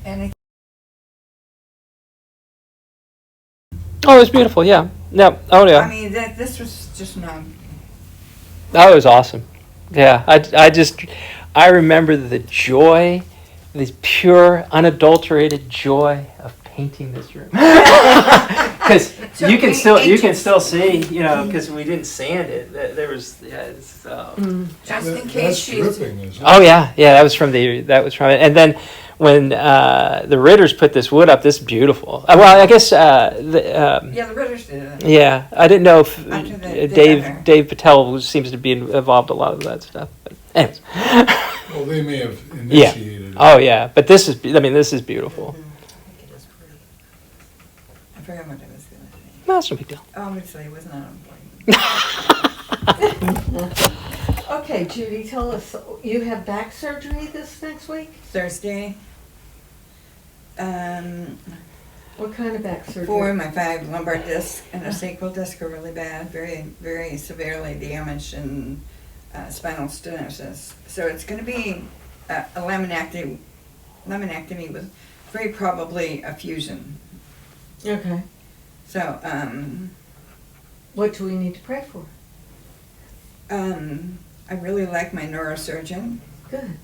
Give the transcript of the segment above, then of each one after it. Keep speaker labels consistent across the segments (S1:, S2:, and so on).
S1: And
S2: Oh, it was beautiful. Yeah. No. Oh, yeah.
S1: I mean, this was just not.
S2: That was awesome. Yeah. I remember the joy, the pure, unadulterated joy of painting this room. Because
S1: So
S2: you can
S1: paint-
S2: still see, because we didn't sand it. There was, yeah.
S1: Just in case
S3: That's
S1: she's.
S3: dripping, isn't it?
S2: Oh yeah, that was from it. And then when the Ritters put this wood up, this is beautiful. Well, I guess
S1: Yeah, the Ritters did it.
S2: yeah, I didn't know if
S1: After the other.
S2: Dave Patel seems to be involved in a lot of that stuff. But anyways,
S3: Well, they may have initiated it.
S2: oh yeah, but this is beautiful.
S1: It is pretty. I forgot what I was going to say.
S2: No, it's no big deal.
S1: Oh, I'm going to say it was not important.
S4: Okay, Judy, tell us, you have back surgery this next week?
S1: Thursday.
S4: What kind of back surgery?
S1: 4 of my 5 lumbar discs and a sacral disc are really bad, very, very severely damaged, and spinal stenosis. So it's going to be a laminectomy with very probably a fusion.
S4: Okay.
S1: So,
S4: What do we need to pray for?
S1: I really like my neurosurgeon.
S4: Good.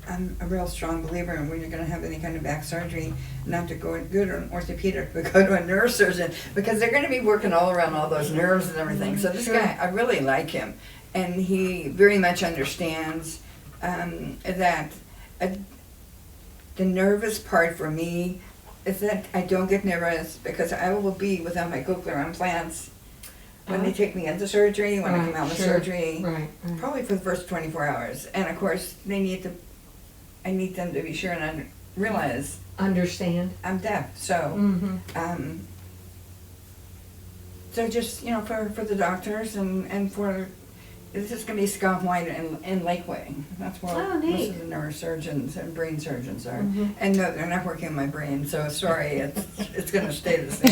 S1: I'm a real strong believer in when you're going to have any kind of back surgery, not to go to an orthopedic, but go to a neurosurgeon, because they're going to be working all around all those nerves and everything. So this guy, I really like him, and he very much understands that the nervous part for me is that I don't get nervous because I will be without my cochlear implants when they take me into surgery, when I come out of surgery,
S4: Right.
S1: probably for the first 24 hours. And of course, I need them to be sure and realize
S4: Understand.
S1: I'm deaf. So,
S4: Mm-hmm.
S1: so just, for the doctors and for, this is going to be Scott White and Lakeway. That's where
S4: Oh,
S1: most
S4: neat.
S1: of the neurosurgeons and brain surgeons are.
S4: Mhm.
S1: And no, they're not working on my brain, so sorry, it's going to stay the same.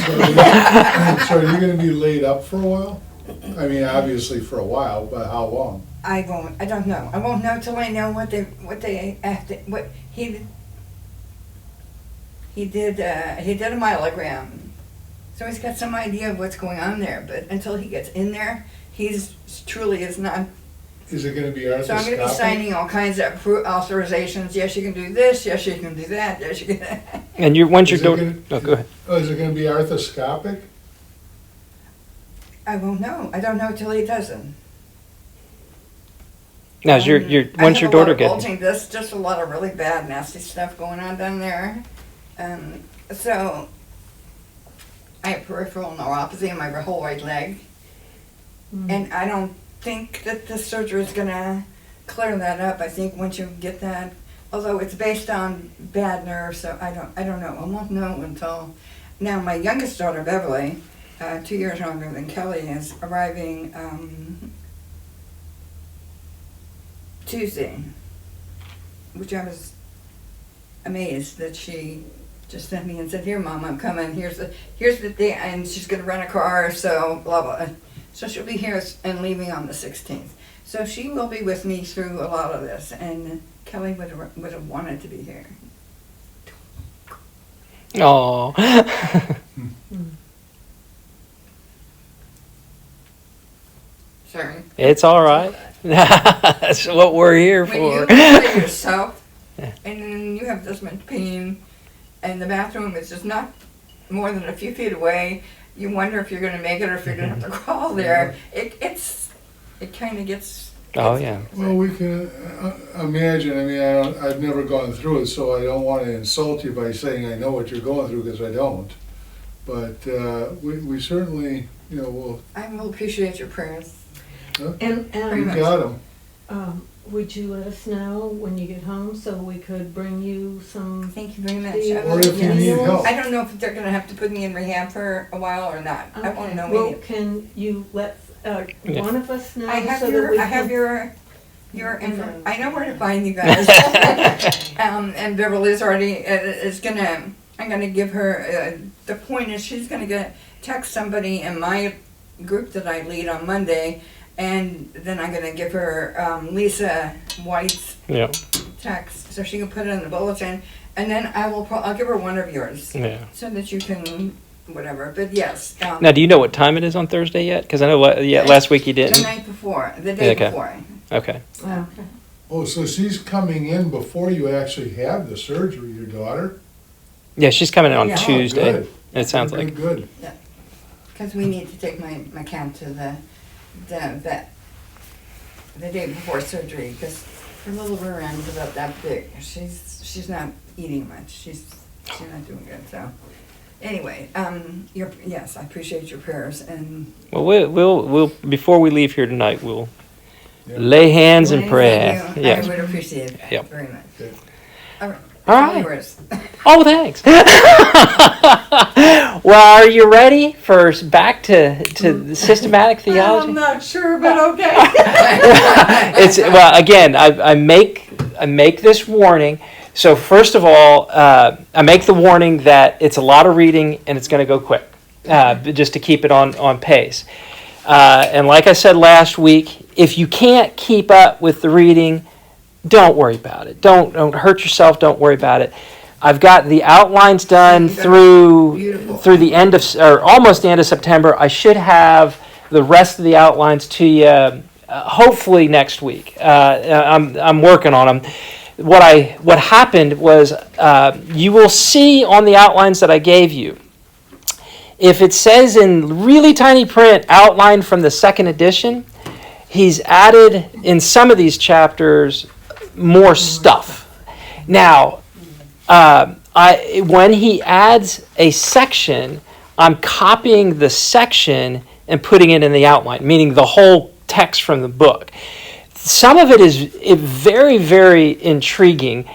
S3: So are you gonna be laid up for a while? I mean, obviously for a while, but how long?
S1: I don't know. I won't know till I know what he did a myelogram. So he's got some idea of what's going on there, but until he gets in there, he's truly is not.
S3: Is it gonna be
S1: So I'm going to be
S3: arthroscopic?
S1: signing all kinds of authorizations. Yes, you can do this. Yes, you can do that. Yes, you can.
S2: And once
S3: Is
S2: you're
S3: it
S2: doing, oh, go ahead.
S3: Oh, is it gonna be arthroscopic?
S1: I won't know. I don't know till he doesn't.
S2: Now, once your daughter
S1: I have a lot of
S2: gets,
S1: bulging discs, just a lot of really bad, nasty stuff going on down there. So I have peripheral neuropathy in my whole right leg, and I don't think that the surgery is gonna clear that up. I think once you get that, although it's based on bad nerves, so I don't know. I won't know until now. My youngest daughter, Beverly, 2 years younger than Kelly, is arriving Tuesday, which I was amazed that she just sent me and said, "Here, Mom, I'm coming. Here's the day," and she's going to rent a car. So blah blah. So she'll be here and leaving on the 16th. So she will be with me through a lot of this, and Kelly would have wanted to be here.
S2: oh,
S1: Sorry.
S2: it's all right. That's what we're here
S1: When you
S2: for.
S1: look at yourself,
S2: Yeah.
S1: and then you have this much pain, and the bathroom is just not more than a few feet away, you wonder if you're going to make it or if you're going to have to crawl there. It kind of gets.
S2: Oh yeah.
S3: Well, we can imagine. I mean, I've never gone through it, so I don't want to insult you by saying I know what you're going through, because I don't. But we certainly, will.
S1: I will appreciate your prayers.
S4: And
S1: Very
S3: You
S1: much.
S3: got them.
S4: would you let us know when you get home so we could bring you some?
S1: Thank you very much.
S3: Or if you need help.
S1: I don't know if they're going to have to put me in rehab for a while or not. I won't know.
S4: Well, can you let
S2: Yeah.
S4: one of us know?
S1: I have
S4: so that we
S1: your info. I know where to find you guys. And Beverly's already is gonna. I'm gonna give her. The point is, she's gonna text somebody in my group that I lead on Monday, and then I'm gonna give her Lisa White's
S2: Yeah.
S1: text so she can put it in the bulletin, and then I'll give her one of yours
S2: Yeah.
S1: so that you can whatever. But yes.
S2: Now, do you know what time it is on Thursday yet? Because I know last week you
S1: The
S2: didn't.
S1: night before, the day
S2: Okay.
S1: before.
S2: Okay.
S4: Okay.
S3: Oh, so she's coming in before you actually have the surgery, your daughter?
S2: Yeah, she's coming in on
S1: Yeah. Oh,
S2: Tuesday.
S3: Good.
S2: It sounds
S3: Very
S2: like.
S3: good.
S1: Because we need to take my cat to the vet the day before surgery, because her little rear end's about that big. She's not eating much. She's not doing good. So anyway, yes, I appreciate your prayers, and
S2: Well, we'll before we leave here tonight, we'll
S3: Yeah.
S2: lay hands in
S1: Thank
S2: prayer.
S1: you.
S2: Yes.
S1: I would appreciate it
S2: Yep.
S1: very much.
S3: Okay.
S1: All right.
S2: All right.
S1: Yours.
S2: Oh, thanks. Well, are you ready for back to the systematic theology?
S4: I'm not sure, but okay.
S2: Again, I make this warning. So first of all, I make the warning that it's a lot of reading and it's going to go quick, just to keep it on pace. And like I said last week, if you can't keep up with the reading, don't worry about it. Don't hurt yourself. Don't worry about it. I've got the outlines done
S1: Beautiful.
S2: through the end of, or almost the end of September. I should have the rest of the outlines to you hopefully next week. I'm working on them. What happened was you will see on the outlines that I gave you, if it says in really tiny print outline from the second edition, he's added in some of these chapters more stuff. Now, when he adds a section, I'm copying the section and putting it in the outline, meaning the whole text from the book. Some of it is very, very intriguing.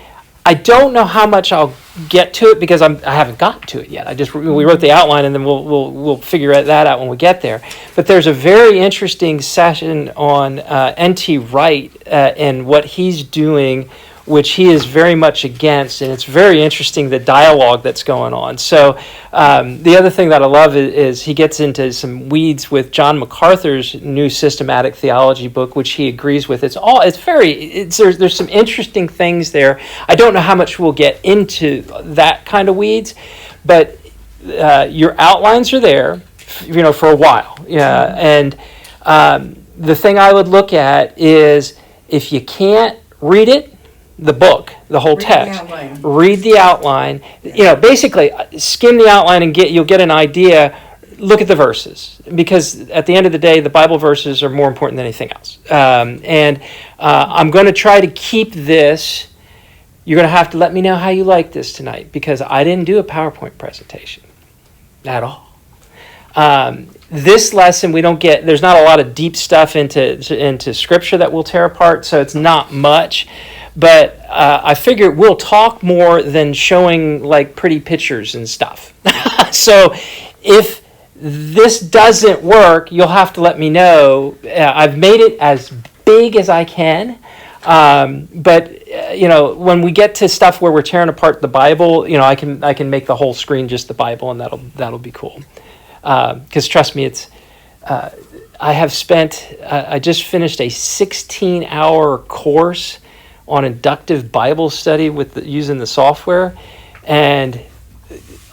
S2: I don't know how much I'll get to it because I haven't gotten to it yet. We wrote the outline and then we'll figure that out when we get there. But there's a very interesting session on N.T. Wright and what he's doing, which he is very much against, and it's very interesting the dialogue that's going on. So the other thing that I love is he gets into some weeds with John MacArthur's new systematic theology book, which he agrees with. There's some interesting things there. I don't know how much we'll get into that kind of weeds, but your outlines are there, for a while. Yeah, and the thing I would look at is if you can't read it, the book, the whole text. Read the outline. Basically skim the outline and you'll get an idea. Look at the verses, because at the end of the day, the Bible verses are more important than anything else. I'm going to try to keep this. You're going to have to let me know how you like this tonight, because I didn't do a PowerPoint presentation at all. This lesson, there's not a lot of deep stuff into Scripture that we'll tear apart, so it's not much. But I figure we'll talk more than showing like pretty pictures and stuff. So if this doesn't work, you'll have to let me know. I've made it as big as I can. But when we get to stuff where we're tearing apart the Bible, I can make the whole screen just the Bible, and that'll be cool. Because trust me, I just finished a 16-hour course on inductive Bible study using the software, and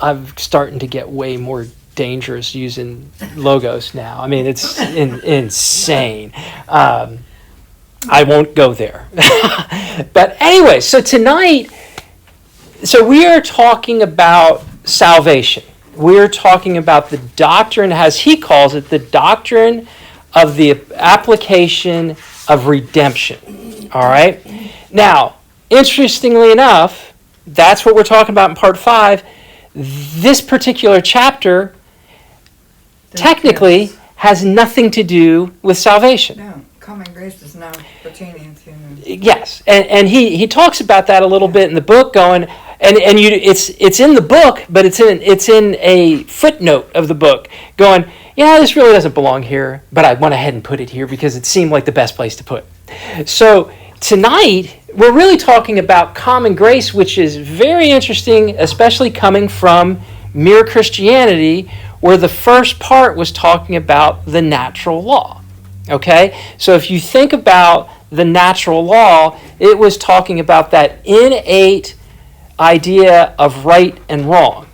S2: I'm starting to get way more dangerous using Logos now. I mean, it's insane. I won't go there. But anyway, so tonight, we are talking about salvation. We're talking about the doctrine, as he calls it, the doctrine of the application of redemption. All right? Now, interestingly enough, that's what we're talking about in part 5. This particular chapter technically has nothing to do with salvation.
S1: No, common grace is not pertaining to.
S2: Yes, and he talks about that a little bit in the book, it's in the book, but it's in a footnote of the book, going, this really doesn't belong here, but I went ahead and put it here because it seemed like the best place to put it. So tonight, we're really talking about common grace, which is very interesting, especially coming from Mere Christianity, where the first part was talking about the natural law. Okay? So if you think about the natural law, it was talking about that innate idea of right and wrong.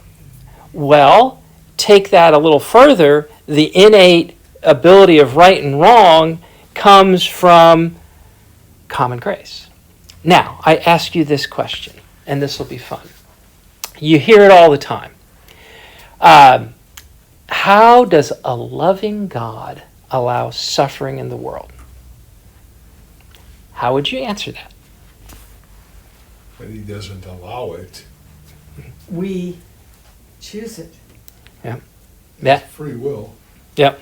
S2: Well, take that a little further, the innate ability of right and wrong comes from common grace. Now, I ask you this question, and this will be fun. You hear it all the time. How does a loving God allow suffering in the world? How would you answer that?
S3: But he doesn't allow it.
S5: We choose it.
S2: Yeah.
S3: Free will.
S2: Yep.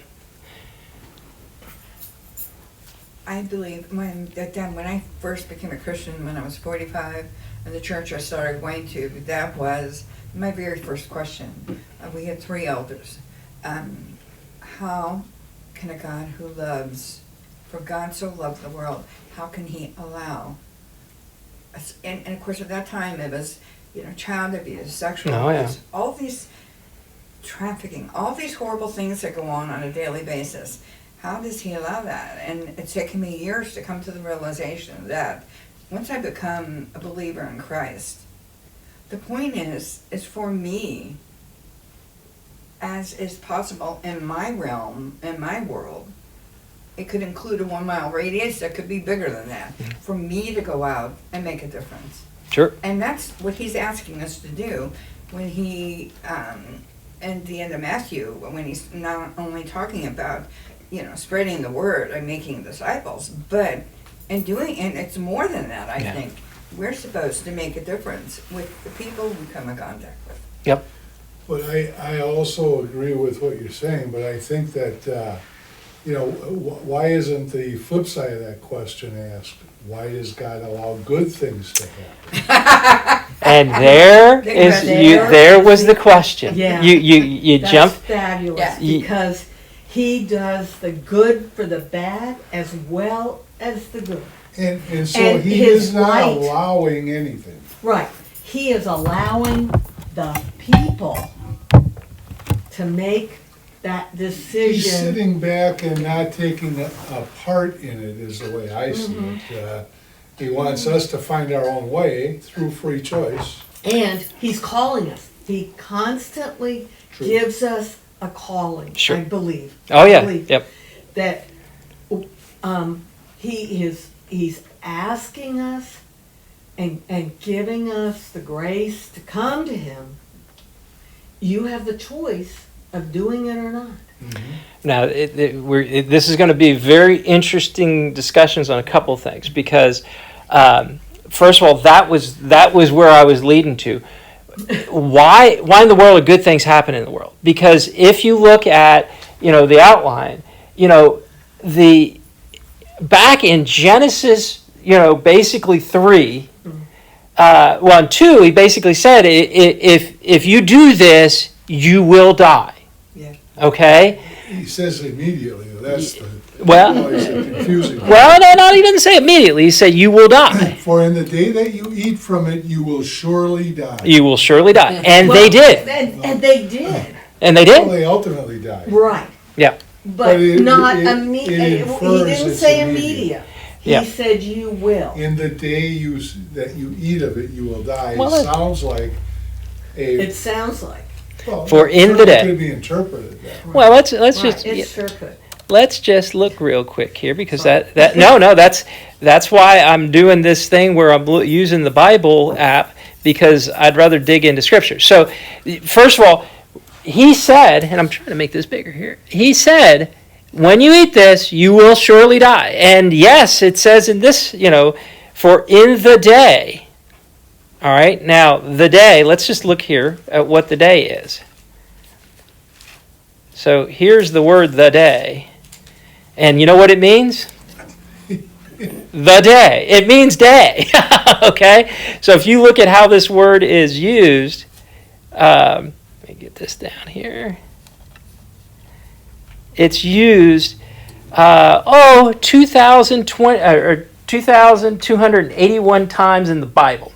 S1: I believe when I first became a Christian when I was 45, and the church I started going to, that was my very first question. We had 3 elders. How can a God who loves, for God so loved the world, how can he allow us? And of course at that time it was, child abuse, sexual abuse, all these trafficking, all these horrible things that go on a daily basis. How does he allow that? And it's taken me years to come to the realization that once I become a believer in Christ, the point is for me, as is possible in my realm, in my world, it could include a 1 mile radius, that could be bigger than that, for me to go out and make a difference.
S2: Sure.
S1: And that's what he's asking us to do when he, in the end of Matthew, when he's not only talking about, spreading the word and making disciples, but and it's more than that, I think. We're supposed to make a difference with the people we come in contact with.
S2: Yep.
S3: But I also agree with what you're saying, but I think that, why isn't the flip side of that question asked? Why does God allow good things to happen?
S2: And there was the question.
S5: Yeah.
S2: You
S5: That's
S2: jumped.
S5: fabulous,
S1: Yeah.
S5: because he does the good for the bad as well as the good.
S3: And so
S5: And
S3: he
S5: his
S3: is not
S5: light-
S3: allowing anything.
S5: Right. He is allowing the people to make that
S3: He's
S5: decision.
S3: sitting back and not taking a part in it, is the way I see it. He wants us to find our own way through free choice.
S5: And he's calling us. He constantly
S3: True.
S5: gives us a calling,
S2: Sure.
S5: I believe.
S2: Oh
S5: I
S2: yeah.
S5: believe
S2: Yep.
S5: that he's asking us and giving us the grace to come to him. You have the choice of doing it or not.
S2: Now, this is going to be very interesting discussions on a couple of things because, first of all, that was where I was leading to. Why in the world are good things happen in the world? Because if you look at the outline, the back in Genesis, basically 3. In 2, he basically said, if you do this, you will die.
S1: Yeah.
S2: Okay?
S3: He says immediately, that's the
S2: Well,
S3: confusing.
S2: no, he doesn't say immediately. He said, you will die.
S3: For in the day that you eat from it, you will surely die.
S2: You will surely die. And they did.
S5: And they did.
S2: And they
S3: Well,
S2: did.
S3: they ultimately died.
S5: Right.
S2: Yeah.
S5: But
S3: it-
S5: not
S3: it
S5: immediate. He
S3: infers
S5: didn't
S3: it's
S5: say
S3: immediate.
S5: immediate. He
S2: Yeah.
S5: said you will.
S3: In the day that you eat of it, you will die.
S2: Well,
S3: It
S2: it-
S3: sounds like
S5: It sounds like.
S3: well,
S2: For in the
S3: certainly
S2: day.
S3: could be interpreted that way.
S2: Well, let's
S5: Right,
S2: just
S5: it sure could.
S2: let's just look real quick here because that's why I'm doing this thing where I'm using the Bible app because I'd rather dig into Scripture. So, first of all, he said, and I'm trying to make this bigger here. He said, when you eat this, you will surely die. And yes, it says in this, for in the day. All right, now the day, let's just look here at what the day is. So here's the word the day. And you know what it means? The day. It means day. Okay? So if you look at how this word is used, let me get this down here. It's used 2,281 times in the Bible.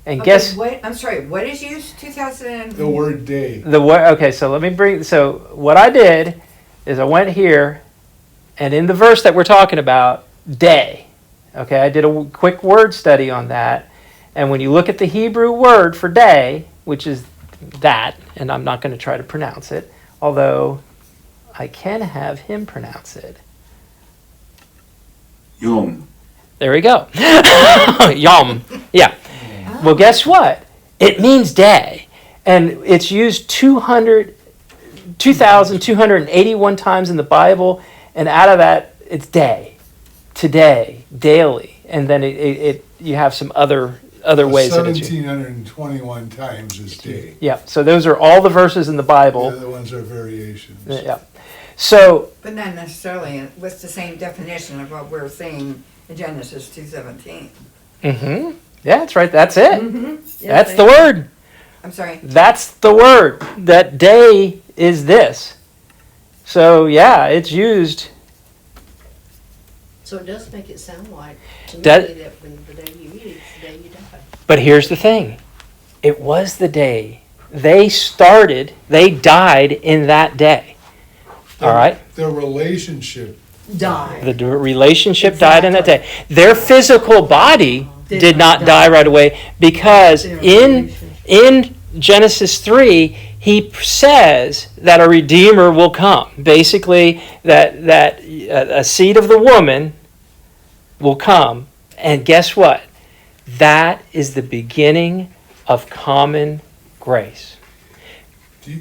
S2: And guess
S1: I'm sorry, what is used? 2000?
S3: The word day.
S2: the word. Okay, so let me bring. So what I did is I went here And in the verse that we're talking about, day, okay, I did a quick word study on that. And when you look at the Hebrew word for day, which is that, and I'm not going to try to pronounce it, although I can have him pronounce it.
S6: Yom.
S2: There we go. Yom. Yeah. Well, guess what? It means day. And it's used 2,281 times in the Bible. And out of that, it's day, today, daily. And then you have some other ways that it's used.
S3: 1,721 times is day.
S2: Yeah. So those are all the verses in the
S3: The
S2: Bible.
S3: other ones are variations.
S2: Yeah. So,
S1: But not necessarily with the same definition of what we're seeing in Genesis 2:17.
S2: yeah, that's right. That's it.
S1: Yes,
S2: That's the word.
S1: I'm sorry.
S2: That's the word. That day is this. So, yeah, it's used.
S7: So it does make it sound like, to me,
S2: That-
S7: that when the day you eat it, it's the day you die.
S2: But here's the thing. It was the day. They died in that day. All right?
S3: Their relationship.
S5: Die.
S2: The relationship died in that day. Their physical body did not die right away because in Genesis 3, he says that a redeemer will come. Basically, that a seed of the woman will come. And guess what? That is the beginning of common grace.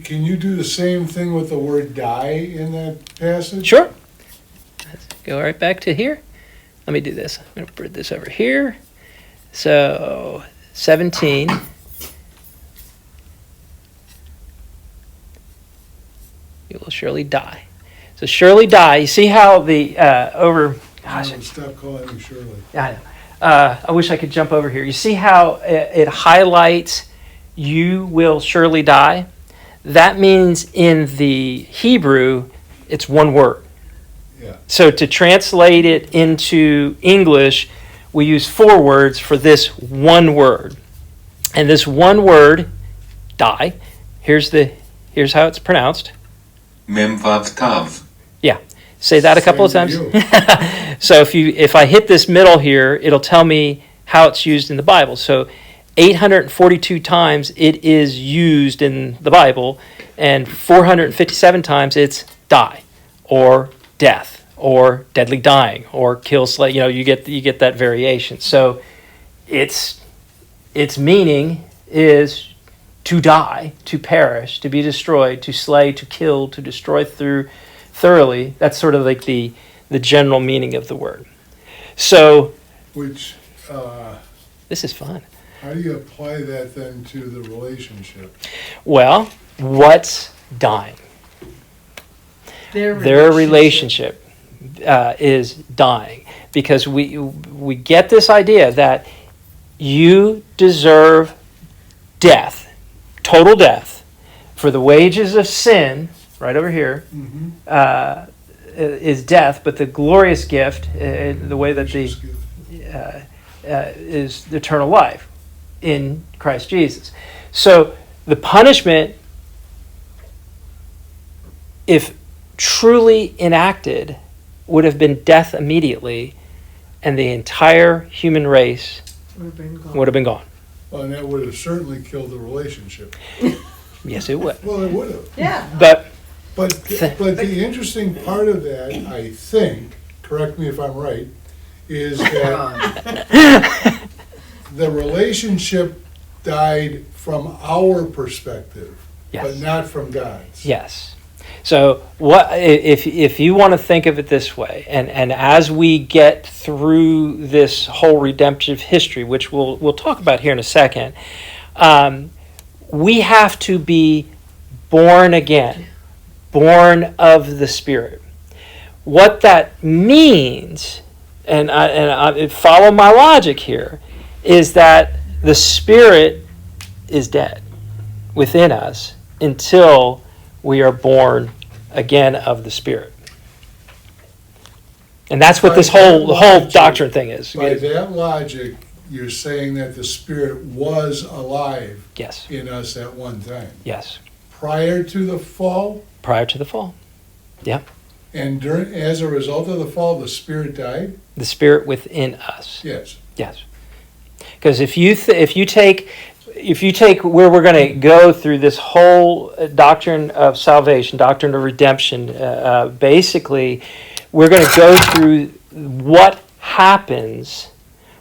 S3: Can you do the same thing with the word die in that passage?
S2: Sure. Let's go right back to here. Let me do this. I'm going to put this over here. So, 17. You will surely die. So, surely die. You see how the Gosh,
S3: Stop calling me Shirley.
S2: I wish I could jump over here. You see how it highlights you will surely die? That means in the Hebrew, it's one word.
S3: Yeah.
S2: So to translate it into English, we use 4 words for this one word. And this one word, die, here's how it's pronounced.
S6: Mem Vav Tav.
S2: Say that a couple of
S3: Same
S2: times.
S3: to
S2: So if I hit this middle here, it'll tell me how it's used in the Bible. So 842 times it is used in the Bible, and 457 times it's die, or death, or deadly dying, or kill, slay. You get that variation. So its meaning is to die, to perish, to be destroyed, to slay, to kill, to destroy thoroughly. That's sort of like the general meaning of the word. So
S3: Which,
S2: this is fun.
S3: how do you apply that then to the relationship?
S2: Well, what's dying? Their relationship is dying, because we get this idea that you deserve death, total death, for the wages of sin. Right over here is death, but the glorious gift, the way that is the eternal life in Christ Jesus. So the punishment, if truly enacted, would have been death immediately, and the entire human race would have been gone.
S3: Well, and that would have certainly killed the relationship.
S2: Yes, it would.
S3: Well, it would have.
S5: Yeah.
S2: But
S3: But the interesting part of that, I think, correct me if I'm right, is that the relationship died from our perspective, but
S2: yes,
S3: not from God's.
S2: yes. So what if you want to think of it this way, and as we get through this whole redemptive history, which we'll talk about here in a second, we have to be born again, born of the Spirit. What that means, and I follow my logic here, is that the Spirit is dead within us until we are born again of the Spirit. And that's what this whole doctrine thing is.
S3: By that logic, you're saying that the Spirit was alive
S2: Yes,
S3: in us at one time.
S2: yes.
S3: Prior to the fall,
S2: Prior to the fall. Yeah.
S3: And as a result of the fall, the Spirit died?
S2: The Spirit within us.
S3: Yes.
S2: Yes. Because if you take where we're going to go through this whole doctrine of salvation, doctrine of redemption, basically, we're going to go through what happens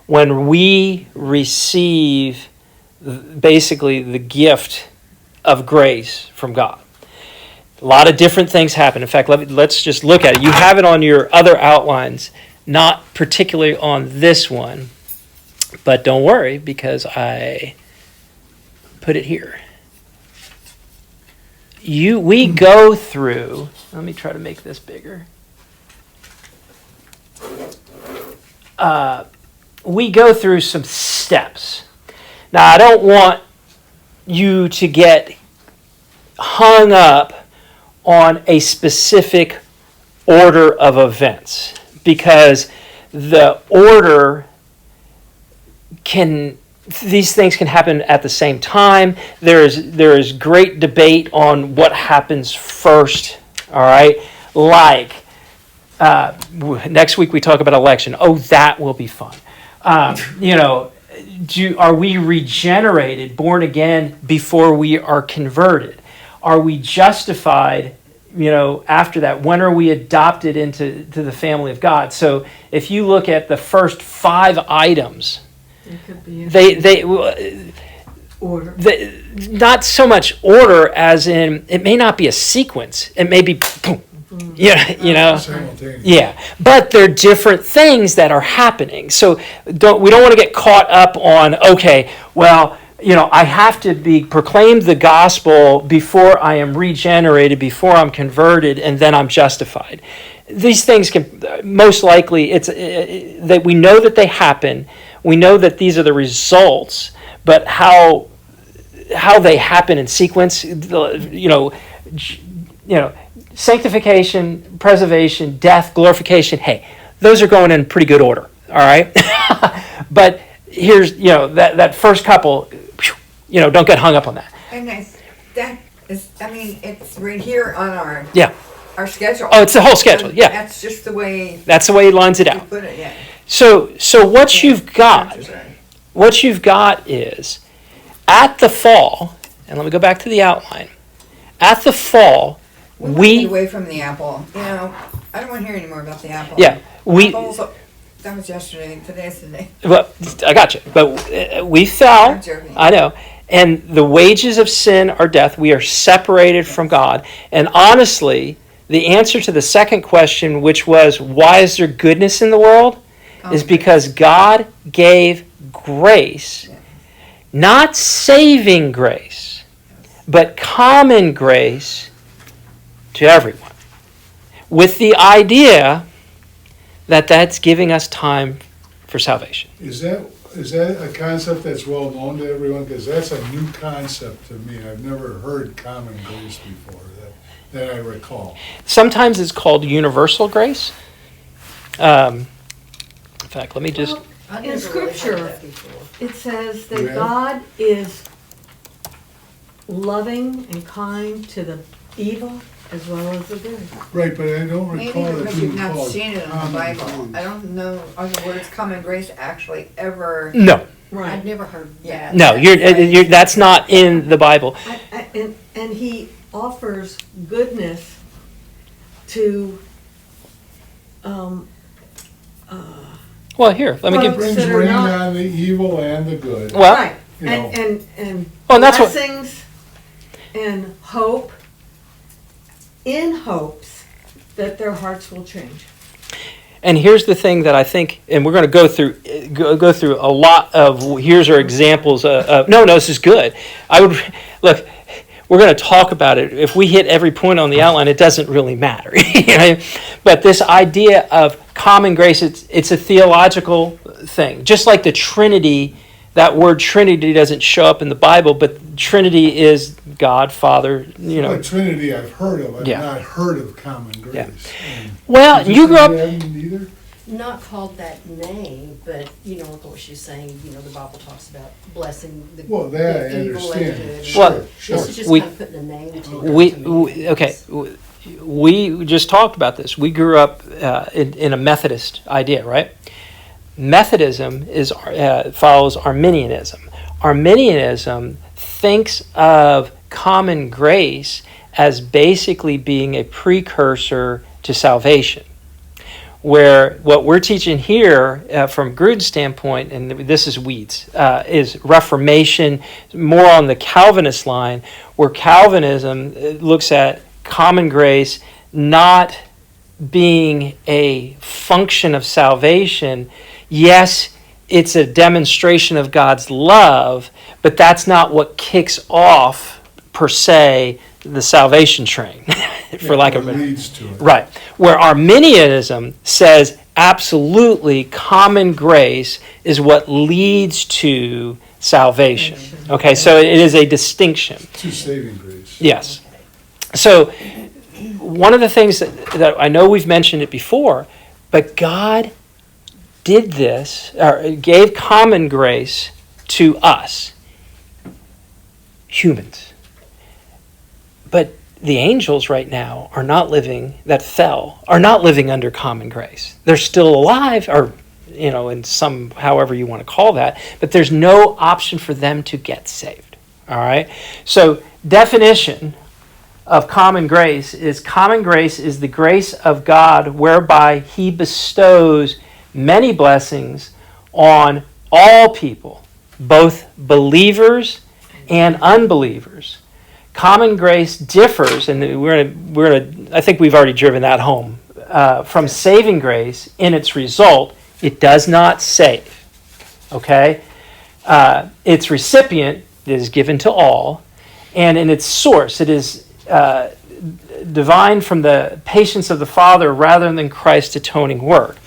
S2: when we receive basically the gift of grace from God. A lot of different things happen. In fact, let's just look at it. You have it on your other outlines, not particularly on this one, but don't worry because I put it here. We go through, let me try to make this bigger. We go through some steps. Now, I don't want you to get hung up on a specific order of events because the order these things can happen at the same time. There is great debate on what happens first, all right? Like, next week we talk about election. Oh, that will be fun. Are we regenerated, born again, before we are converted? Are we justified, after that? When are we adopted into the family of God? So if you look at the first 5 items,
S5: It could be
S2: they
S5: order.
S2: not so much order as in it may not be a sequence. It may be boom.
S3: Simultaneous.
S2: Yeah, but they're different things that are happening. So we don't want to get caught up on, okay, well, I have to be proclaimed the gospel before I am regenerated, before I'm converted, and then I'm justified. These things can most likely that we know that they happen. We know that these are the results, but how they happen in sequence, sanctification, preservation, death, glorification, hey, those are going in pretty good order, all right? But here's, that first couple, don't get hung up on that.
S1: And it's right here on our schedule.
S2: Oh, it's the whole schedule, yeah.
S1: That's just the way
S2: That's the way he lines it
S1: you
S2: out.
S1: put it, yeah.
S2: So what you've got is, at the fall, and let me go back to the outline, at the fall,
S1: We away from the apple. I don't want to hear any more about the apple.
S2: Yeah,
S1: that was yesterday. Today's the day.
S2: Well, I got you. But we fell.
S1: I'm joking.
S2: I know. And the wages of sin are death. We are separated from God. And honestly, the answer to the second question, which was, why is there goodness in the world? Is because God gave grace, not saving grace, but common grace to everyone, with the idea that that's giving us time for salvation.
S3: Is that a concept that's well known to everyone? Because that's a new concept to me. I've never heard common grace before that I recall.
S2: Sometimes it's called universal grace. In fact, let me just...
S7: I've
S5: In
S7: never really heard
S5: Scripture,
S7: that before.
S5: it says that
S3: Yeah.
S5: God is loving and kind to the evil as well as the good.
S3: Right, but I don't
S1: Maybe
S3: recall it
S1: because
S3: being
S1: you've not
S3: called
S1: seen it in the
S3: common
S1: Bible.
S3: grace.
S1: I don't know are the words common grace actually ever.
S2: No,
S7: I'd never heard
S1: Yeah.
S7: that.
S2: no, you're that's not in the Bible.
S5: And he offers goodness to
S2: Well, here, let me give...
S3: Brings
S5: that are
S3: rain
S5: not-
S3: on the evil and the good.
S2: Well,
S5: right,
S3: you know.
S5: and
S2: Well, and that's what-
S5: blessings and hope, in hopes that their hearts will change.
S2: and here's the thing that I think, and we're going to go through a lot of, here's our examples of no, this is good. Look, we're going to talk about it. If we hit every point on the outline, it doesn't really matter. But this idea of common grace, it's a theological thing. Just like the Trinity, that word Trinity doesn't show up in the Bible, but Trinity is God, Father,
S3: Well, Trinity I've heard of. I've
S2: Yeah.
S3: not heard of common grace.
S2: Yeah.
S3: And
S2: Well, you grew up...
S3: haven't either?
S7: Not called that name, but of course she's saying, the Bible talks about blessing the
S3: Well, that I
S7: the evil and
S3: understand.
S7: good.
S3: Sure,
S2: Well,
S3: sure.
S7: This is just
S2: We-
S7: kind of putting a name to it.
S2: We okay. we just talked about this. We grew up in a Methodist idea, right? Methodism follows Arminianism. Arminianism thinks of common grace as basically being a precursor to salvation. Where what we're teaching here from Grude's standpoint, and this is weeds, is Reformation, more on the Calvinist line, where Calvinism looks at common grace not being a function of salvation. Yes, it's a demonstration of God's love, but that's not what kicks off, per se, the salvation train, for lack of a better.
S3: Leads to it.
S2: Right. Where Arminianism says absolutely common grace is what leads to salvation. Okay, so it is a distinction.
S3: To saving grace.
S2: Yes. So one of the things that I know we've mentioned it before, but God did this, or gave common grace to us, humans. But the angels right now are not living under common grace. They're still alive, or, in some, however you want to call that, but there's no option for them to get saved. All right? So, definition of common grace is the grace of God whereby he bestows many blessings on all people, both believers and unbelievers. Common grace differs, and I think we've already driven that home, from saving grace in its result. It does not save. Okay? Its recipient is given to all, and in its source, it is divine from the patience of the Father rather than Christ's atoning work.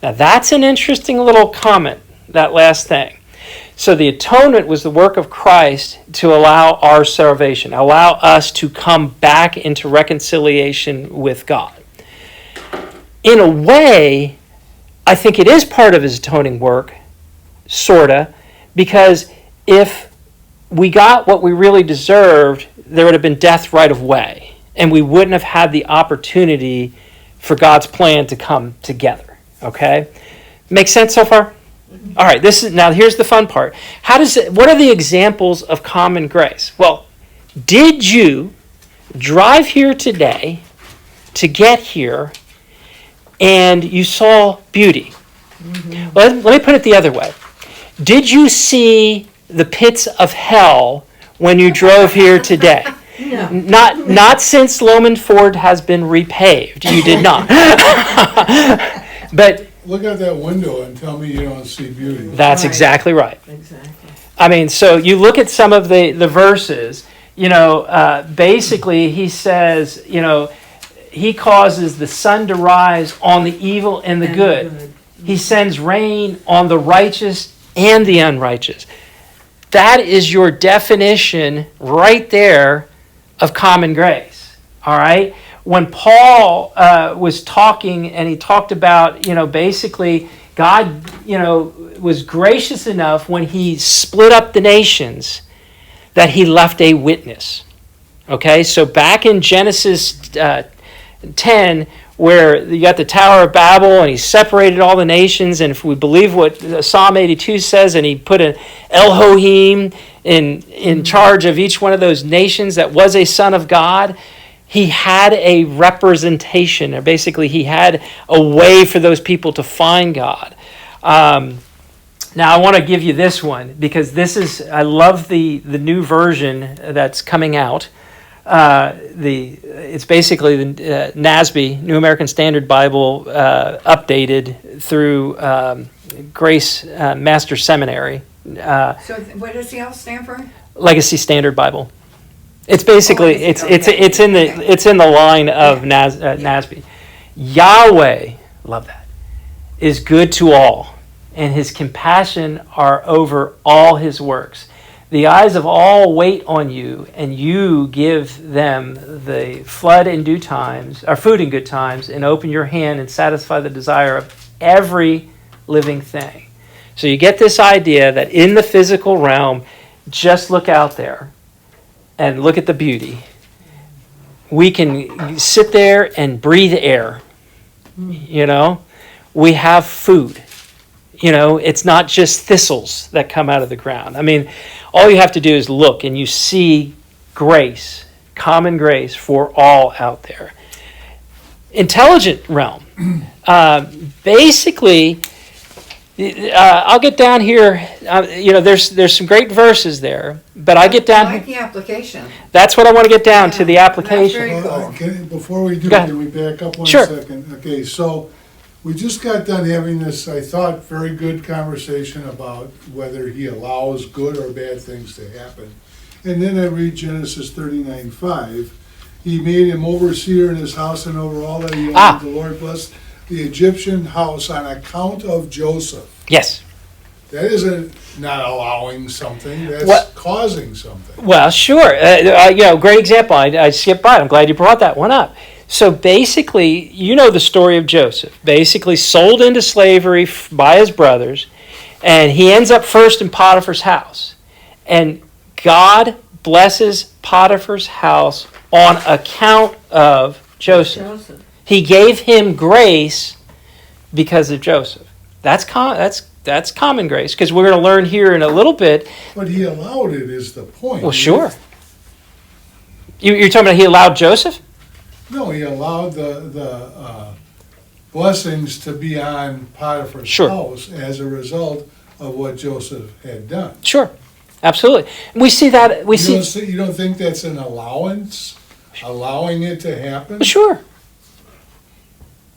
S2: Now, that's an interesting little comment, that last thing. So the atonement was the work of Christ to allow our salvation, allow us to come back into reconciliation with God. In a way, I think it is part of his atoning work, sorta, because if we got what we really deserved, there would have been death right away, and we wouldn't have had the opportunity for God's plan to come together. Okay? Make sense so far? All right, now here's the fun part. What are the examples of common grace? Well, did you drive here today to get here and you saw beauty? Mm-hmm. Well, let me put it the other way. Did you see the pits of hell when you drove here today?
S5: No.
S2: Not since Loman Ford has been repaved. You did not. But
S3: Look out that window and tell me you don't see beauty.
S2: that's
S5: Right.
S2: exactly right.
S5: Exactly.
S2: I mean, so you look at some of the verses, basically he says, he causes the sun to rise on the evil and the good. He sends rain on the righteous and the unrighteous. That is your definition right there of common grace. All right? When Paul was talking, and he talked about, basically God, was gracious enough when he split up the nations that he left a witness. Okay, so back in Genesis 10, where you got the Tower of Babel, and he separated all the nations, and if we believe what Psalm 82 says, and he put an Elohim in charge of each one of those nations that was a son of God, he had a representation, or basically he had a way for those people to find God. Now I want to give you this one, because I love the new version that's coming out. It's basically the NASB, New American Standard Bible, updated through Grace Master Seminary.
S1: So what does he all stand for?
S2: Legacy Standard Bible. It's basically it's in the line of NASB. Yahweh, love that, is good to all, and his compassion are over all his works. The eyes of all wait on you, and you give them the flood in due times, or food in good times, and open your hand and satisfy the desire of every living thing. So you get this idea that in the physical realm, just look out there and look at the beauty. We can sit there and breathe air. You know, we have food. You know, it's not just thistles that come out of the ground. I mean, all you have to do is look and you see grace, common grace for all out there. Intelligent realm. Basically, I'll get down here. There's some great verses there, but I get down.
S1: I like the application.
S2: That's what I want to get down to, the
S1: Yeah,
S2: application.
S1: that's very cool.
S3: Before we do,
S2: Go ahead.
S3: can we back up one
S2: Sure.
S3: second? Okay, so we just got done having this, I thought, very good conversation about whether he allows good or bad things to happen. And then I read Genesis 39:5. He made him overseer in his house and over all that he owned. The Lord blessed the Egyptian house on account of Joseph.
S2: Yes.
S3: That isn't not allowing something, that's
S2: What?
S3: causing something.
S2: Well, sure. Great example. I skipped by it. I'm glad you brought that one up. So basically, you know the story of Joseph. Basically sold into slavery by his brothers, and he ends up first in Potiphar's house. And God blesses Potiphar's house on account of Joseph. He gave him grace because of Joseph. That's common grace, because we're going to learn here in a little bit.
S3: But he allowed it is the point.
S2: Well, sure. You're talking about he allowed Joseph?
S3: No, he allowed the blessings to be on Potiphar's
S2: Sure.
S3: house as a result of what Joseph had done.
S2: Sure, absolutely. We see that.
S3: You don't think that's an allowance, allowing it to happen?
S2: Sure.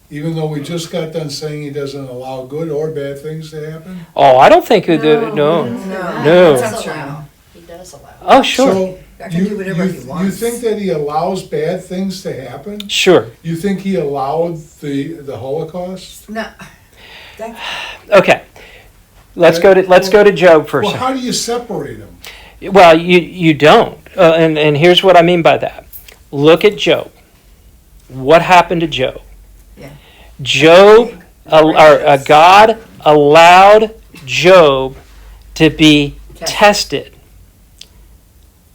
S3: Even though we just got done saying he doesn't allow good or bad things to happen?
S2: Oh, I don't think no.
S1: No.
S7: That's
S1: That's
S7: allowed.
S1: right.
S7: He does allow.
S2: Oh, sure.
S3: So
S1: God can do whatever he
S3: you
S1: wants.
S3: think that he allows bad things to happen?
S2: Sure.
S3: You think he allowed the Holocaust?
S1: No. That,
S2: Okay. Let's go to Job for a
S3: Well,
S2: second.
S3: how do you separate them?
S2: Well, you don't, and here's what I mean by that. Look at Job. What happened to Job?
S1: Yeah.
S2: Job, God allowed Job to be tested.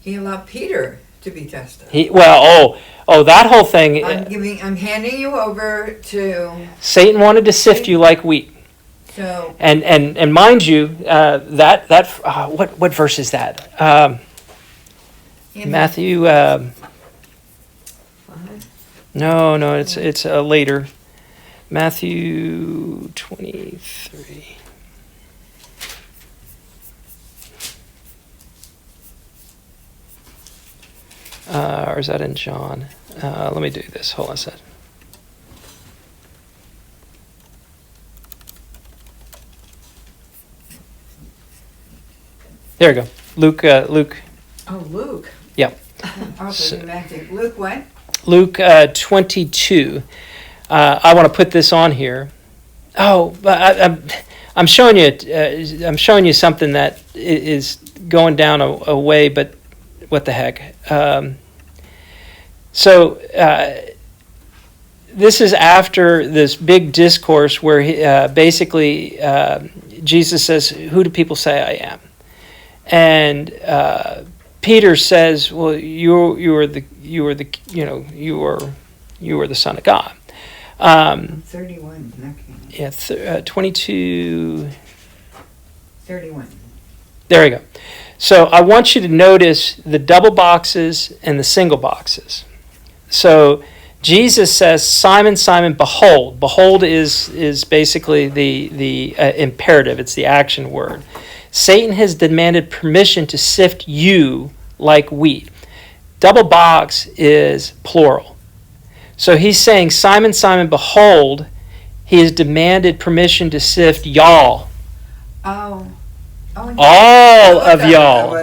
S1: he allowed Peter to be tested.
S2: That whole thing.
S1: I'm handing you over to,
S2: Satan wanted to sift you like wheat.
S1: so,
S2: And mind you, what verse is that? Matthew. No, it's later. Matthew 23. Or is that in John? Let me do this. Hold on a sec. There we go. Luke.
S5: Oh, Luke.
S2: Yeah.
S1: also Matthew. Luke what?
S2: Luke 22. I want to put this on here. Oh, I'm showing you. I'm showing you something that is going down a way, but what the heck? This is after this big discourse where basically Jesus says, "Who do people say I am?" And Peter says, "Well, you are the Son of God."
S1: 31. Okay.
S2: Yeah, 22.
S1: 31.
S2: There we go. So I want you to notice the double boxes and the single boxes. So Jesus says, "Simon, Simon, behold." Behold is basically the imperative. It's the action word. Satan has demanded permission to sift you like wheat. Double box is plural. So he's saying, "Simon, Simon, behold." He has demanded permission to sift y'all.
S1: Oh.
S2: All of y'all.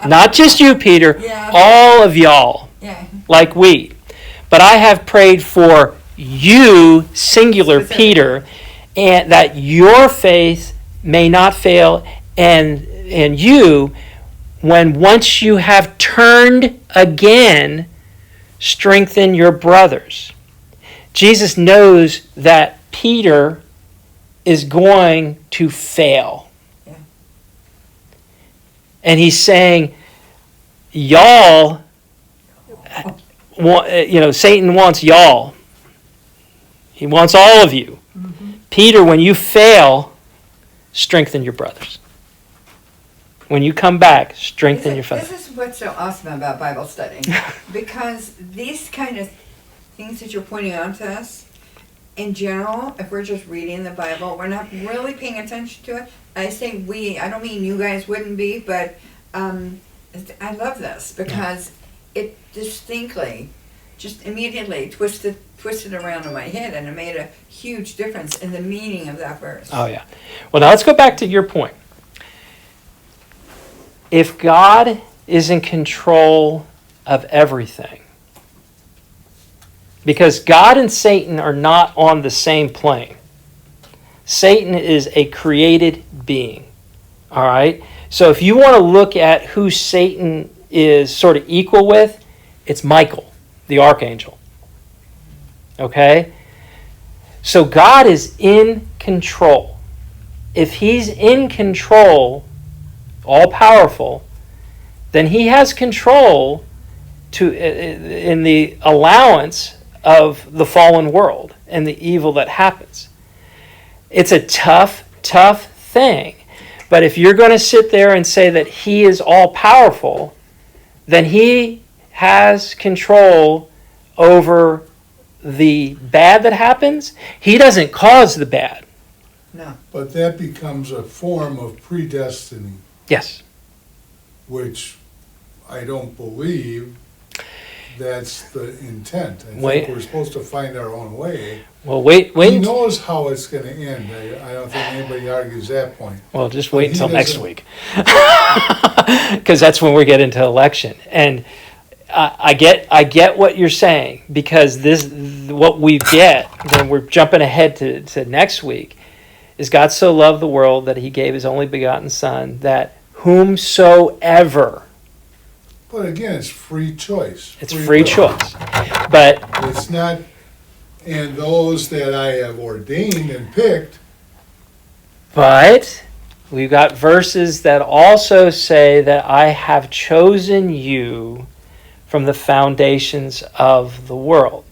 S2: Not just you, Peter.
S1: Yeah.
S2: All of y'all.
S1: Yeah.
S2: Like wheat. But I have prayed for you, singular
S1: Specific.
S2: Peter, and that your faith may not fail, and you, when once you have turned again, strengthen your brothers. Jesus knows that Peter is going to fail.
S1: Yeah.
S2: And he's saying, y'all, Satan wants y'all. He wants all of you.
S5: Mm-hmm.
S2: Peter, when you fail, strengthen your brothers. When you come back, strengthen your fellows.
S1: This is what's so awesome about Bible study. Because these kind of things that you're pointing out to us, in general, if we're just reading the Bible, we're not really paying attention to it. I say we, I don't mean you guys wouldn't be, but I love this because it distinctly, just immediately twisted around in my head, and it made a huge difference in the meaning of that verse.
S2: Oh, yeah. Well, now let's go back to your point. If God is in control of everything, because God and Satan are not on the same plane. Satan is a created being. All right? So if you want to look at who Satan is sort of equal with, it's Michael, the archangel. Okay? So God is in control. If he's in control, all powerful, then he has control in the allowance of the fallen world and the evil that happens. It's a tough thing. But if you're going to sit there and say that he is all powerful, then he has control over the bad that happens. He doesn't cause the bad.
S1: No.
S3: But that becomes a form of predestiny,
S2: Yes.
S3: which I don't believe that's the intent. I
S2: Wait.
S3: think we're supposed to find our own way.
S2: Well, wait.
S3: He knows how it's gonna end. I don't think anybody argues that point.
S2: Well, just wait
S3: He
S2: until next
S3: doesn't-
S2: week. Because that's when we get into election. And I get what you're saying, because what we get, then we're jumping ahead to next week, is God so loved the world that he gave his only begotten Son, that whomsoever,
S3: But again, it's free choice.
S2: it's free
S3: will.
S2: choice. But
S3: It's not, and those that I have ordained and picked,
S2: we've got verses that also say that I have chosen you from the foundations of the world.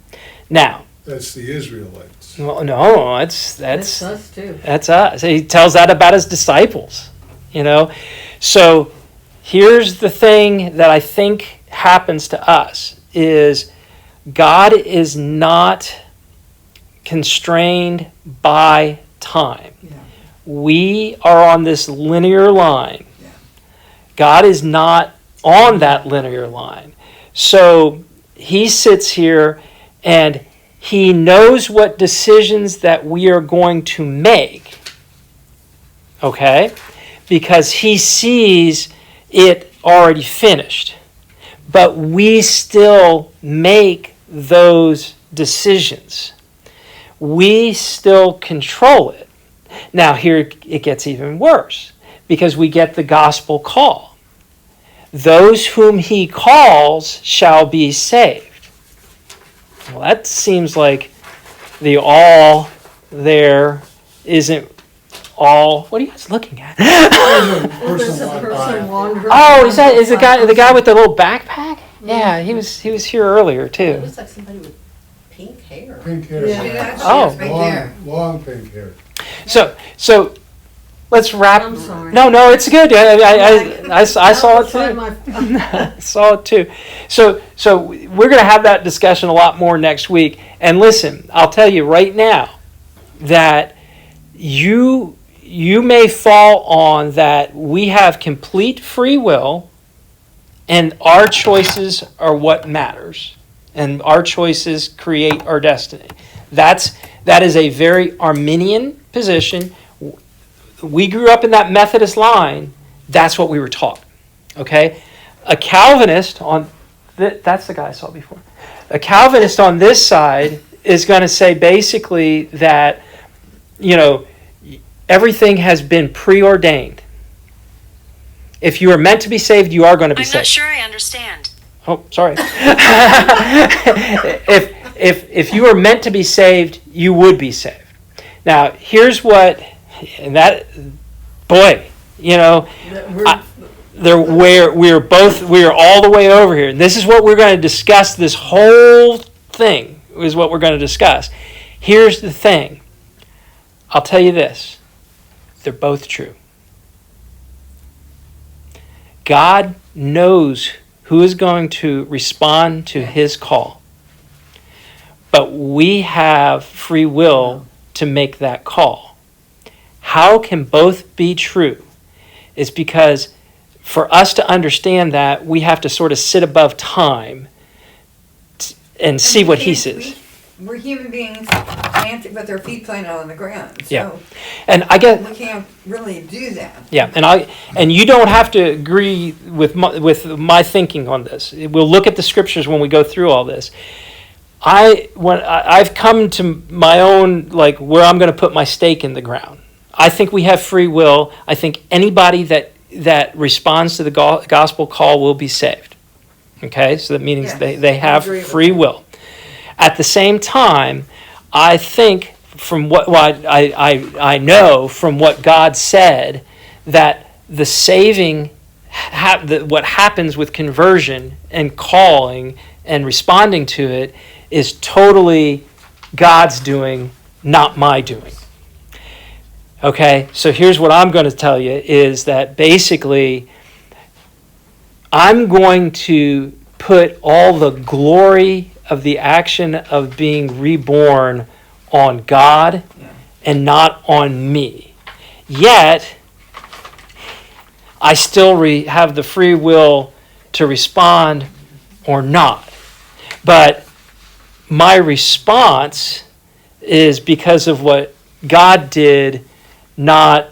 S2: Now,
S3: that's the Israelites.
S2: well, no, that's
S5: us too.
S2: That's us. He tells that about his disciples, So here's the thing that I think happens to us is God is not constrained by time.
S1: Yeah.
S2: We are on this linear line.
S1: Yeah.
S2: God is not on that linear line. So he sits here and he knows what decisions that we are going to make. Okay? Because he sees it already finished. But we still make those decisions. We still control it. Now here it gets even worse, because we get the gospel call. Those whom he calls shall be saved. Well, that seems like the all there isn't all. What are you guys looking at?
S5: There's a person wandering.
S2: Oh, is the guy with the little backpack? Yeah, he was here earlier
S7: It
S2: too.
S7: looks like somebody with pink hair.
S3: Pink hair.
S5: Yeah.
S1: Yeah,
S2: Oh.
S1: that's right there.
S3: Long pink hair.
S2: So let's wrap.
S5: I'm sorry.
S2: No, it's good. I saw it
S5: Try
S2: too.
S5: my-
S2: I saw it too. So we're going to have that discussion a lot more next week. And listen, I'll tell you right now that you may fall on that we have complete free will, and our choices are what matters, and our choices create our destiny. That is a very Arminian position. We grew up in that Methodist line. That's what we were taught. Okay? A Calvinist on that's the guy I saw before. A Calvinist on this side is going to say basically that everything has been preordained. If you are meant to be saved, you are going to be saved.
S8: I'm not sure I understand.
S2: Oh, sorry. if you are meant to be saved, you would be saved. Now, here's what, and that, boy,
S5: We're,
S2: We are all the way over here. And this is what we're going to discuss. This whole thing is what we're going to discuss. Here's the thing. I'll tell you this. They're both true. God knows who is going to respond to his call. But we have free will to make that call. How can both be true? It's because for us to understand that, we have to sort of sit above time and see what he says.
S1: We're human beings planted with our feet planted on the ground. So
S2: Yeah. And I get
S1: we can't really do that.
S2: Yeah, and you don't have to agree with my thinking on this. We'll look at the scriptures when we go through all this. I've come to my own, like, where I'm going to put my stake in the ground. I think we have free will. I think anybody that responds to the gospel call will be saved. Okay, so that means
S1: Yes,
S2: they have
S1: I agree with
S2: free
S1: that.
S2: will. At the same time, I think from what I know from what God said, that the saving, what happens with conversion and calling and responding to it is totally God's doing, not my doing. Okay, so here's what I'm going to tell you is that basically I'm going to put all the glory of the action of being reborn on God and not on me. Yet, I still have the free will to respond or not. But my response is because of what God did, not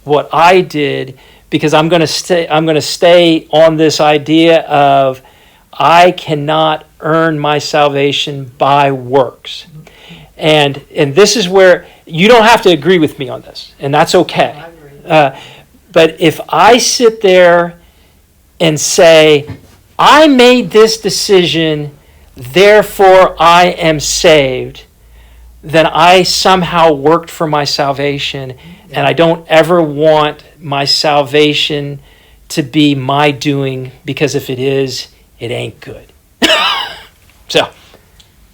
S2: what I did, because I'm going to stay on this idea of I cannot earn my salvation by works. And this is where you don't have to agree with me on this, and that's okay.
S7: I agree.
S2: But if I sit there and say, I made this decision, therefore I am saved, then I somehow worked for my salvation, and I don't ever want my salvation to be my doing, because if it is, it ain't good. So,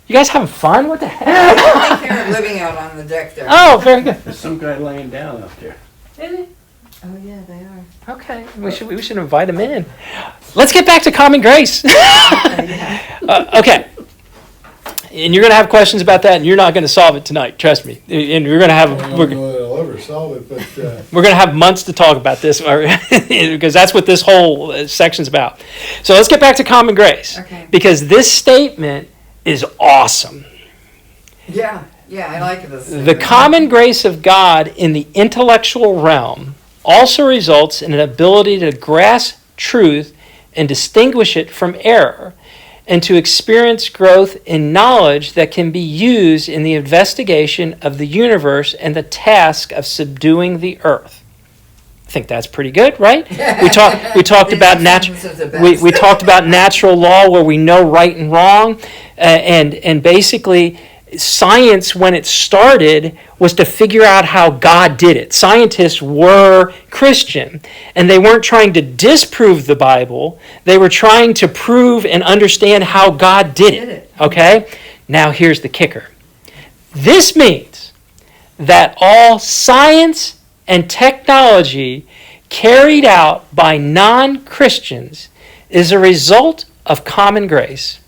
S2: you guys having fun? What the heck?
S1: I think they're living out on the deck there.
S2: Oh, very good.
S8: There's some guy laying down up there.
S5: Oh, yeah, they are.
S2: Okay, we should invite him in. Let's get back to common grace. Okay. And you're going to have questions about that, and you're not going to solve it tonight. Trust me. And we're going to
S3: I don't
S2: have
S3: know that I'll ever solve it, but
S2: we're going to have months to talk about this, because that's what this whole section's about. So let's get back to common grace,
S1: Okay.
S2: because this statement is awesome.
S1: Yeah, I like this.
S2: The common grace of God in the intellectual realm also results in an ability to grasp truth and distinguish it from error, and to experience growth in knowledge that can be used in the investigation of the universe and the task of subduing the earth. I think that's pretty good, right? We talked about we talked about natural law, where we know right and wrong, and basically science, when it started, was to figure out how God did it. Scientists were Christian, and they weren't trying to disprove the Bible. They were trying to prove and understand how God did it. Okay? Now here's the kicker. This means that all science and technology carried out by non-Christians is a result of common grace,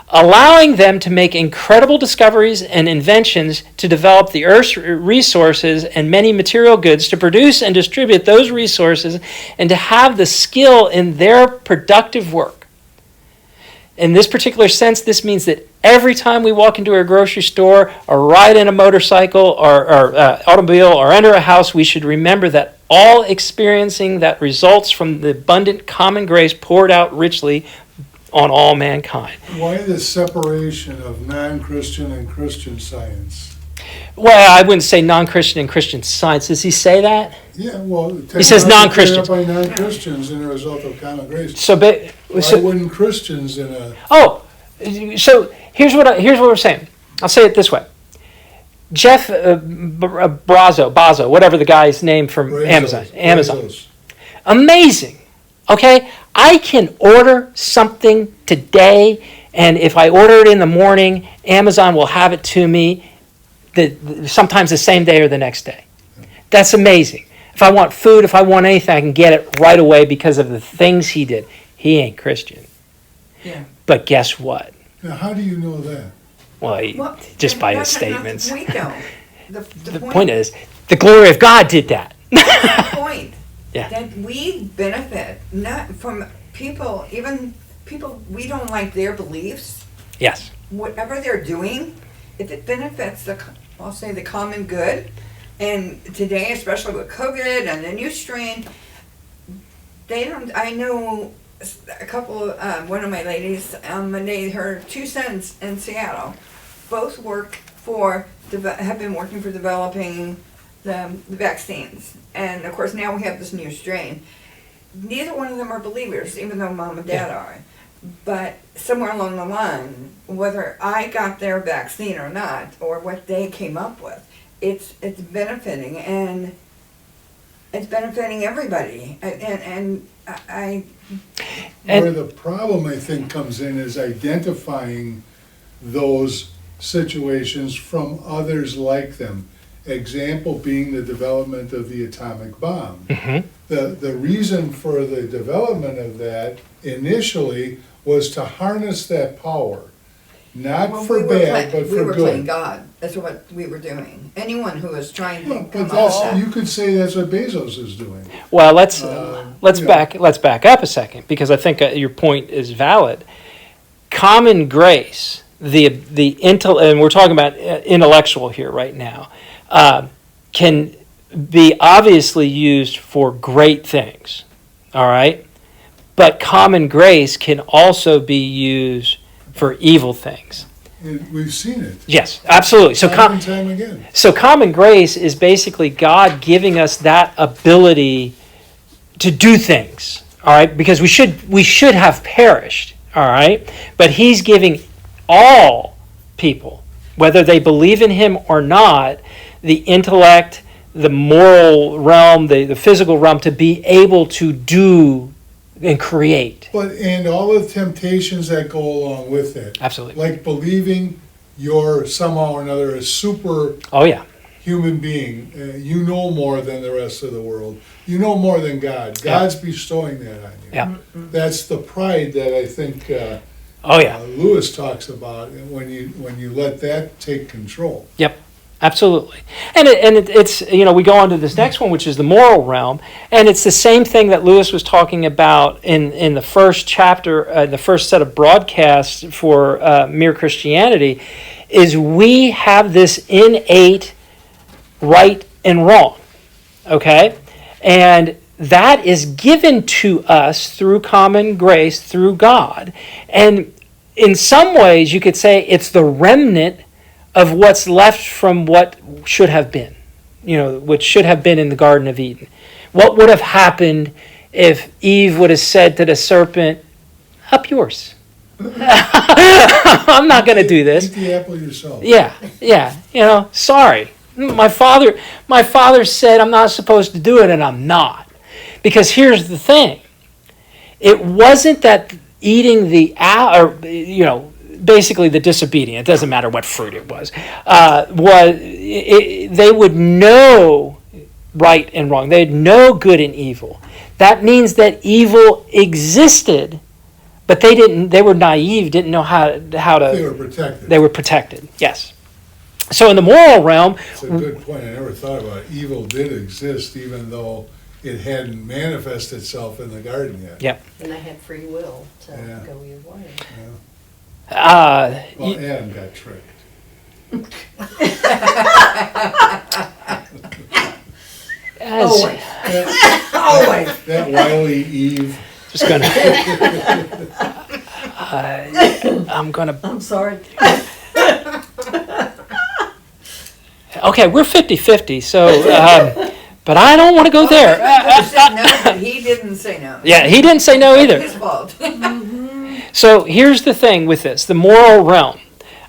S2: allowing them to make incredible discoveries and inventions to develop the earth's resources and many material goods, to produce and distribute those resources, and to have the skill in their productive work. In this particular sense, this means that every time we walk into a grocery store or ride in a motorcycle or automobile or enter a house, we should remember that all experiencing that results from the abundant common grace poured out richly on all mankind.
S3: why the separation of non-Christian and Christian science?
S2: Well, I wouldn't say non-Christian and Christian science. Does he say that?
S3: Yeah, well,
S2: He says
S3: technology
S2: non-Christians.
S3: created by non-Christians in a result of common grace.
S2: So,
S3: Why wouldn't Christians in a
S2: so here's what we're saying. I'll say it this way. Jeff Bezos, whatever the guy's name from Amazon.
S3: Bezos.
S2: Amazing Okay? I can order something today, and if I order it in the morning, Amazon will have it to me sometimes the same day or the next day. That's amazing. If I want food, if I want anything, I can get it right away because of the things he did. He ain't Christian.
S1: Yeah.
S2: But guess what?
S3: Now, how do you know that?
S2: Well,
S1: Well,
S2: just by his
S1: that's not-
S2: statements.
S1: We don't.
S2: The point is, the glory of God did that.
S1: That's the point.
S2: Yeah.
S1: That we benefit not from people, even people we don't like their beliefs.
S2: Yes.
S1: Whatever they're doing, if it benefits I'll say the common good, and today, especially with COVID and the new strain, they don't. I know a couple. One of my ladies on Monday, her two sons in Seattle, both have been working for developing the vaccines, and of course now we have this new strain. Neither one of them are believers, even though mom and dad are. But somewhere along the line, whether I got their vaccine or not, or what they came up with, it's benefiting, and it's benefiting everybody. And
S3: Where the problem, I think, comes in is identifying those situations from others like them. Example being the development of the atomic bomb.
S2: Mm-hmm.
S3: The reason for the development of that initially was to harness that power, not
S1: well,
S3: for bad, but
S1: we
S3: for
S1: were playing
S3: good.
S1: God. That's what we were doing. Anyone who is trying to
S3: But
S1: come
S3: that's,
S1: up with
S3: you could say that's what Bezos is doing.
S2: Well, let's
S3: yeah.
S2: back up a second, because I think your point is valid. Common grace, and we're talking about intellectual here right now, can be obviously used for great things. All right, but common grace can also be used for evil things.
S3: We've seen it.
S2: Yes, absolutely.
S3: Time and time again.
S2: So common grace is basically God giving us that ability to do things, all right? Because we should have perished, all right? But he's giving all people, whether they believe in him or not, the intellect, the moral realm, the physical realm, to be able to do and create.
S3: And all the temptations that go along with it.
S2: Absolutely.
S3: Like believing you're somehow or another a super
S2: Oh, yeah.
S3: human being. You know more than the rest of the world. You know more than God. God's bestowing that on you.
S2: Yeah.
S3: That's the pride that I think
S2: Oh, yeah.
S3: Lewis talks about when you let that take control.
S2: Yep, absolutely. And it's we go on to this next one, which is the moral realm, and it's the same thing that Lewis was talking about in the first chapter, the first set of broadcasts for Mere Christianity, is we have this innate right and wrong, okay? And that is given to us through common grace, through God. And in some ways, you could say it's the remnant of what's left from what should have been, what should have been in the Garden of Eden. What would have happened if Eve would have said to the serpent, up yours. I'm not going to do this.
S3: Eat the apple yourself.
S2: Yeah, sorry. My father said I'm not supposed to do it, and I'm not. Because here's the thing. It wasn't that eating basically the disobedient, it doesn't matter what fruit it was, they would know right and wrong. They'd know good and evil. That means that evil existed, but they were naive, didn't know how to.
S3: They were protected.
S2: They were protected, yes. So in the moral realm.
S3: It's a good point. I never thought about it. Evil did exist, even though it hadn't manifested itself in the garden yet.
S2: Yep.
S7: And they had free will to
S3: Yeah.
S7: go your way.
S3: Well, Adam got tricked.
S7: Always.
S3: Always. That wily Eve.
S2: Just gonna. I'm
S5: sorry.
S2: Okay, we're 50-50, so, but I don't want to go there.
S1: said no, but he didn't say no.
S2: Yeah, he didn't say no either.
S1: His fault.
S2: So here's the thing with this, the moral realm.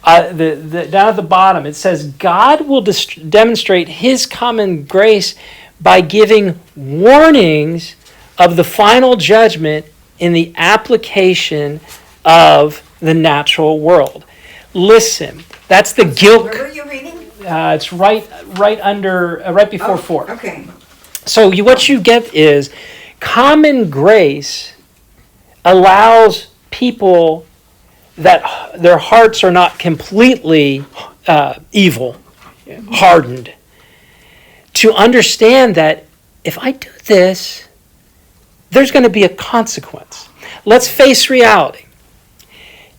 S2: Down at the bottom, it says, God will demonstrate his common grace by giving warnings of the final judgment in the application of the natural world. Listen, that's the guilt.
S1: Where were you reading?
S2: It's right under, right before 4.
S1: Okay.
S2: So what you get is common grace allows people that their hearts are not completely evil, hardened, to understand that if I do this, there's going to be a consequence. Let's face reality.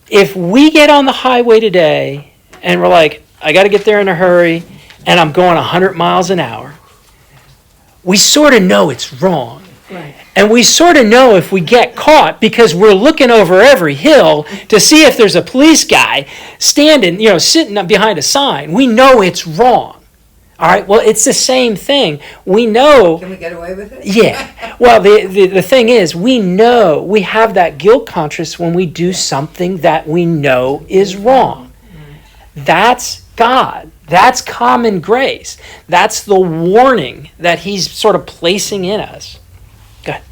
S2: If we get on the highway today and we're like, I got to get there in a hurry, and I'm going 100 miles an hour, we sort of know it's wrong.
S5: Right.
S2: And we sort of know if we get caught because we're looking over every hill to see if there's a police guy standing, sitting behind a sign. We know it's wrong. All right, well, it's the same thing. We know.
S1: Can we get away with it?
S2: Yeah. Well, the thing is, we know we have that guilt conscience when we do something that we know is wrong. That's God. That's common grace. That's the warning that He's sort of placing in us. Go ahead.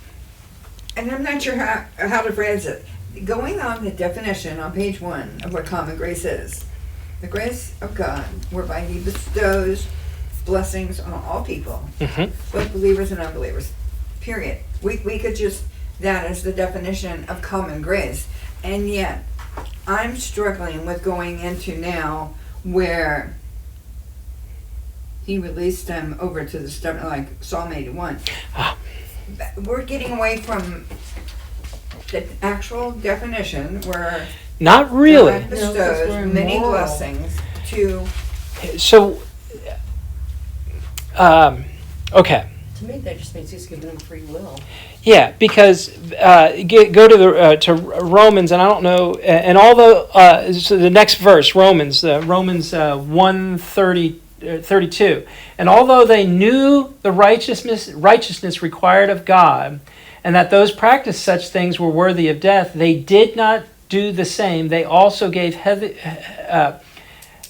S1: And I'm not sure how to phrase it. Going on the definition on page 1 of what common grace is. The grace of God, whereby He bestows blessings on all people, both believers and unbelievers. Period. We could just, that is the definition of common grace. And yet, I'm struggling with going into now where He released them over to the stuff like Psalm 81. We're getting away from the actual definition where
S2: Not really.
S1: God bestows many blessings to.
S2: So, okay.
S7: To me, that just means he's giving them free will.
S2: Yeah, because go to Romans, and I don't know, and although so the next verse, Romans 1:32, and although they knew the righteousness required of God, and that those practiced such things were worthy of death, they did not do the same. They also gave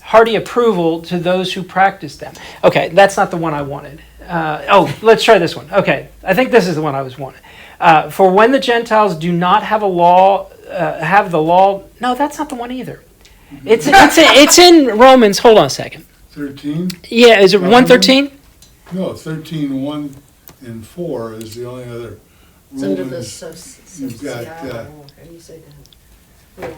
S2: hearty approval to those who practiced them. Okay, that's not the one I wanted. Let's try this one. Okay, I think this is the one I was wanting. For when the Gentiles do not have a law, have the law. No, that's not the one either. It's in Romans. Hold on a second.
S3: 13?
S2: Yeah, is it 1:13?
S3: No, 13, 1 and 4 is the only other
S7: It's under the
S3: Romans. You've got,
S7: how do you say that?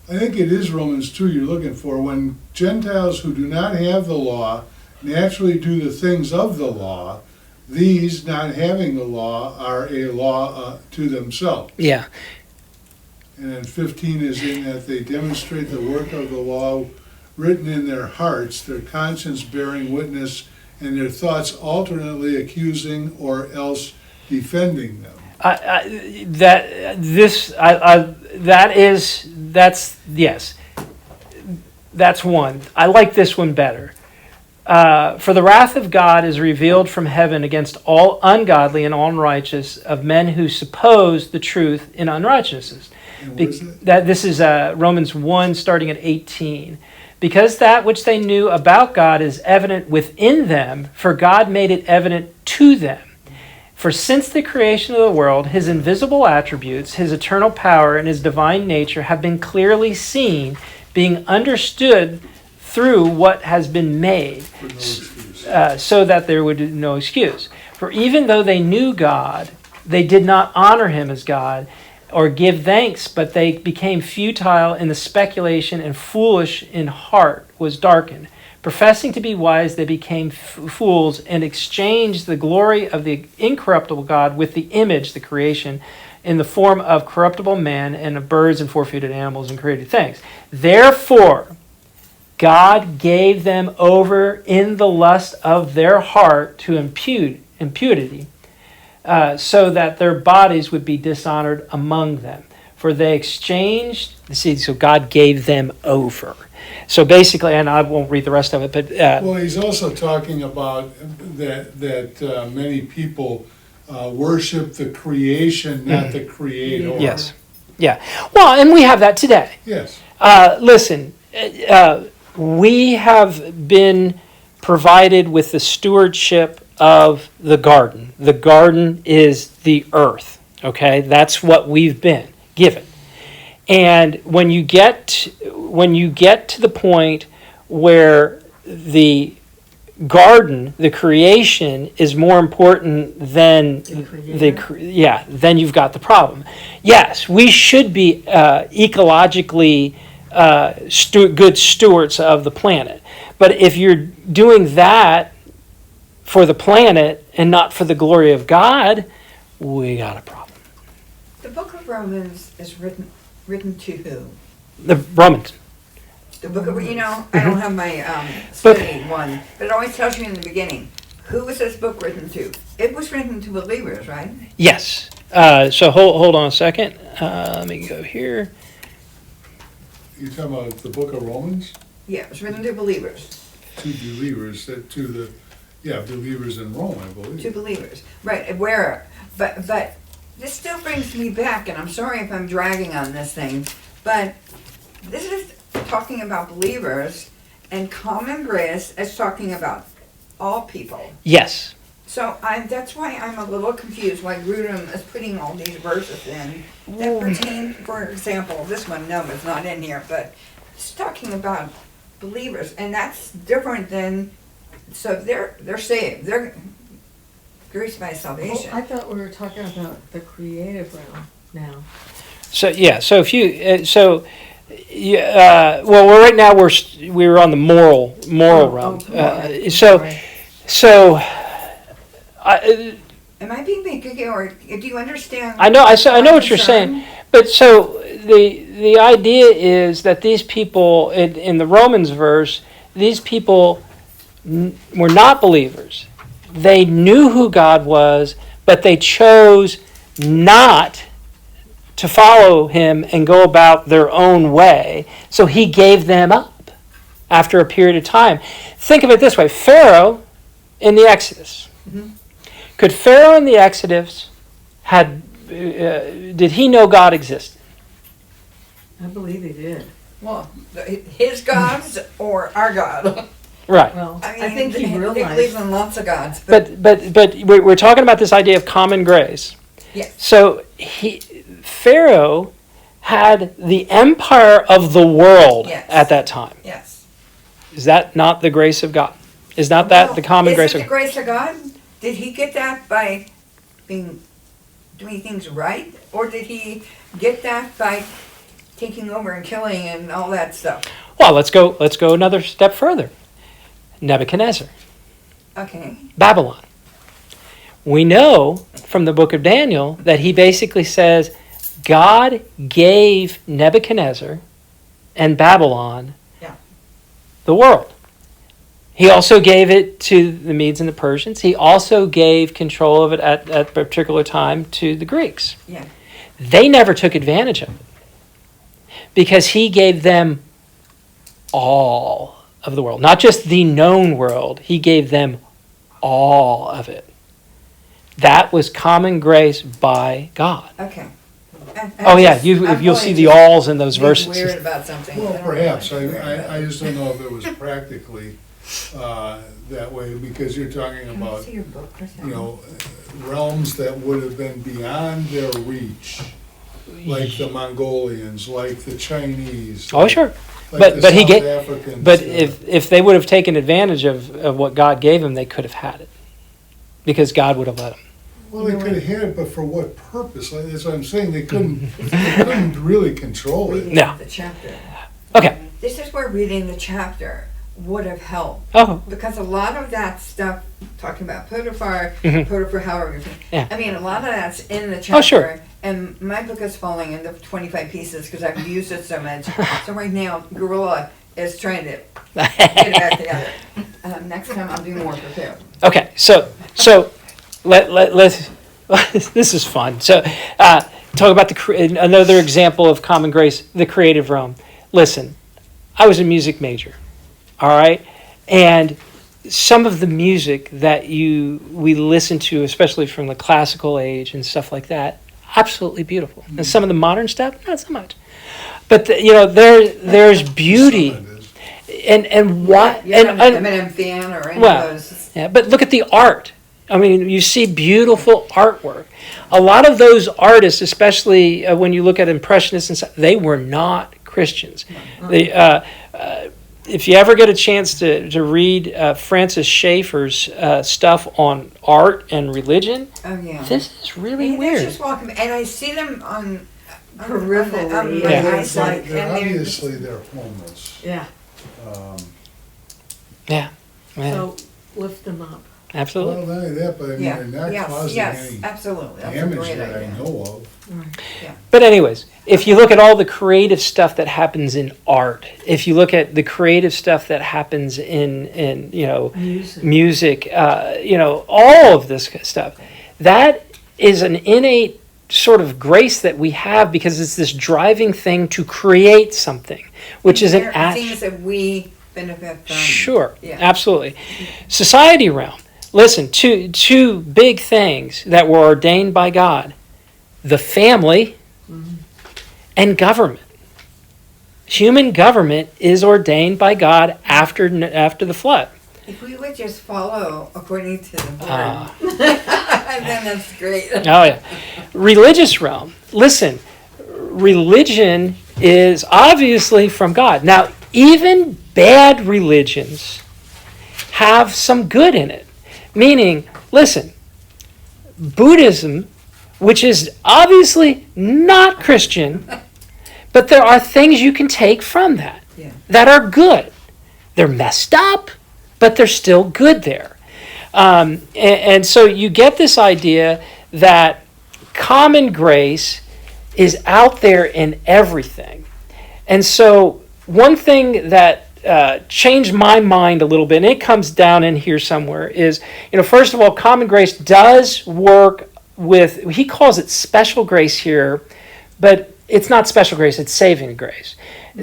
S3: I think it is Romans 2 you're looking for. When Gentiles who do not have the law naturally do the things of the law, these, not having the law, are a law to themselves.
S2: Yeah.
S3: And then 15 is in that they demonstrate the work of the law written in their hearts, their conscience bearing witness, and their thoughts alternately accusing or else defending them.
S2: That's one. I like this one better. For the wrath of God is revealed from heaven against all ungodly and unrighteous of men who suppose the truth in unrighteousness.
S3: And where is it?
S2: This is Romans 1, starting at 18. Because that which they knew about God is evident within them, for God made it evident to them. For since the creation of the world, His invisible attributes, His eternal power, and His divine nature have been clearly seen, being understood through what has been made,
S3: For no excuse.
S2: so that there would be no excuse. For even though they knew God, they did not honor Him as God or give thanks, but they became futile in the speculation, and foolish in heart was darkened. Professing to be wise, they became fools and exchanged the glory of the incorruptible God with the image, the creation, in the form of corruptible man and of birds and four-footed animals and created things. Therefore, God gave them over in the lust of their heart to impurity, so that their bodies would be dishonored among them. For they exchanged, so God gave them over. So basically, and I won't read the rest of it, but...
S3: Well, he's also talking about that many people worship the creation, not the creator.
S2: Yes. Yeah. Well, and we have that today.
S3: Yes.
S2: Listen, we have been provided with the stewardship of the garden. The garden is the earth. Okay, that's what we've been given. And when you get to the point where the garden, the creation, is more important than then you've got the problem. Yes, we should be ecologically good stewards of the planet, but if you're doing that for the planet and not for the glory of God, we got a problem.
S1: The book of Romans is written to who?
S2: The Romans.
S1: The book of, I don't have my study one, but it always tells you in the beginning, who was this book written to? It was written to believers, right?
S2: Yes. So hold on a second. Let me go here.
S3: You talking about the book of Romans?
S1: Yeah, it was written to believers.
S3: To believers, believers in Rome, I believe.
S1: To believers, right? But this still brings me back, and I'm sorry if I'm dragging on this thing, but this is talking about believers, and common grace is talking about all people.
S2: Yes.
S1: So that's why I'm a little confused why Grudem is putting all these verses in that pertain, for example, this one, no, it's not in here, but it's talking about believers, and that's different than, so they're saved, they're grace by salvation.
S5: I thought we were talking about the creative realm now.
S2: So if you well, right now we're on the moral realm.
S1: Am I being picky, or do you understand?
S2: I know
S1: my
S2: what you're
S1: concern?
S2: saying, but so the idea is that these people in the Romans verse, these people were not believers. They knew who God was, but they chose not to follow him and go about their own way. So he gave them up after a period of time. Think of it this way: Pharaoh in the Exodus.
S1: Mm-hmm.
S2: Could Pharaoh in the Exodus did he know God existed?
S5: I believe he did.
S1: Well, his gods or our God?
S2: Right.
S5: Well,
S1: I
S5: I think he
S1: they believe
S5: realized.
S1: in lots of gods,
S2: But we're talking about this idea of common grace.
S1: yes.
S2: So Pharaoh had the empire of the world
S1: Yes.
S2: at that time.
S1: Yes.
S2: Is that not the grace of God? Is not that the common grace
S1: Is it
S2: of
S1: the grace of God? Did he get that by doing things right, or did he get that by taking over and killing and all that stuff?
S2: Well, let's go another step further. Nebuchadnezzar,
S1: Okay.
S2: Babylon. We know from the book of Daniel that he basically says God gave Nebuchadnezzar and Babylon the world. He also gave it to the Medes and the Persians. He also gave control of it at a particular time to the Greeks.
S1: Yeah.
S2: They never took advantage of it because he gave them all of the world, not just the known world. He gave them all of it. That was common grace by God.
S1: Okay.
S2: Oh yeah, you'll see the alls in those verses.
S1: Weird about something.
S3: Well, perhaps, I just don't know if it was practically that way, because you're talking
S1: Can I
S3: about,
S1: see your book for a second?
S3: realms that would have been beyond their reach, like the Mongolians, like the Chinese.
S2: Oh sure,
S3: like the
S2: but he
S3: South
S2: gave.
S3: Africans,
S2: But if they would have taken advantage of what God gave them, they could have had it, because God would have let them.
S3: well, they could have had it, but for what purpose? Like, that's what I'm saying. They couldn't really control it.
S2: No.
S1: The chapter.
S2: Okay.
S1: This is where reading the chapter would have helped.
S2: Oh.
S1: Because a lot of that stuff, talking about Potiphar,
S2: Mhm.
S1: Potiphar, however,
S2: Yeah.
S1: I mean, a lot of that's in the chapter.
S2: Oh, sure.
S1: And my book is falling into 25 pieces because I've used it so much. So right now, Gorilla is trying to get it back together. Next time I'll be more prepared.
S2: Okay, so let's this is fun. So talk about another example of common grace, the creative realm. Listen, I was a music major, all right, and some of the music that we listen to, especially from the classical age and stuff like that, absolutely beautiful. And some of the modern stuff, not so much. But there's beauty.
S3: Some of it is.
S2: And why?
S1: You're not an Eminem fan or any
S2: well,
S1: of those.
S2: yeah, but look at the art I mean, you see beautiful artwork. A lot of those artists, especially when you look at Impressionists and stuff, they were not Christians. They, if you ever get a chance to read Francis Schaeffer's stuff on art and religion,
S1: Oh, yeah.
S2: this is really
S1: They're
S2: weird.
S1: just walking, and I see them on
S5: Peripherally,
S1: on
S2: yeah.
S1: my
S3: They're-
S1: eyesight,
S3: they're
S1: and they're
S3: obviously they're homeless.
S5: Yeah,
S2: Yeah,
S5: so lift them up.
S2: absolutely.
S3: Well, not only that, but I mean,
S1: yeah,
S3: they're not
S1: yes,
S3: causing
S1: yes,
S3: any
S1: absolutely. That's a
S3: damage
S1: great
S3: that I
S1: idea.
S3: know of.
S2: But anyways, if you look at all the creative stuff that happens in art, if you look at the creative stuff that happens in music, all of this stuff, that is an innate sort of grace that we have because it's this driving thing to create something, which is an
S1: There are
S2: action.
S1: things that we benefit from.
S2: Sure,
S1: Yeah.
S2: absolutely. Society realm. Listen, two big things that were ordained by God: the family and government. Human government is ordained by God after the flood.
S1: If we would just follow according to the word,
S2: Ah.
S1: then that's great.
S2: Oh yeah. Religious realm. Listen, religion is obviously from God. Now, even bad religions have some good in it. Meaning, listen, Buddhism, which is obviously not Christian, but there are things you can take from that
S1: Yeah.
S2: that are good. They're messed up, but they're still good there. And so you get this idea that common grace is out there in everything. And so one thing that changed my mind a little bit, and it comes down in here somewhere, is, first of all, common grace does work with, he calls it special grace here, but it's not special grace, it's saving grace.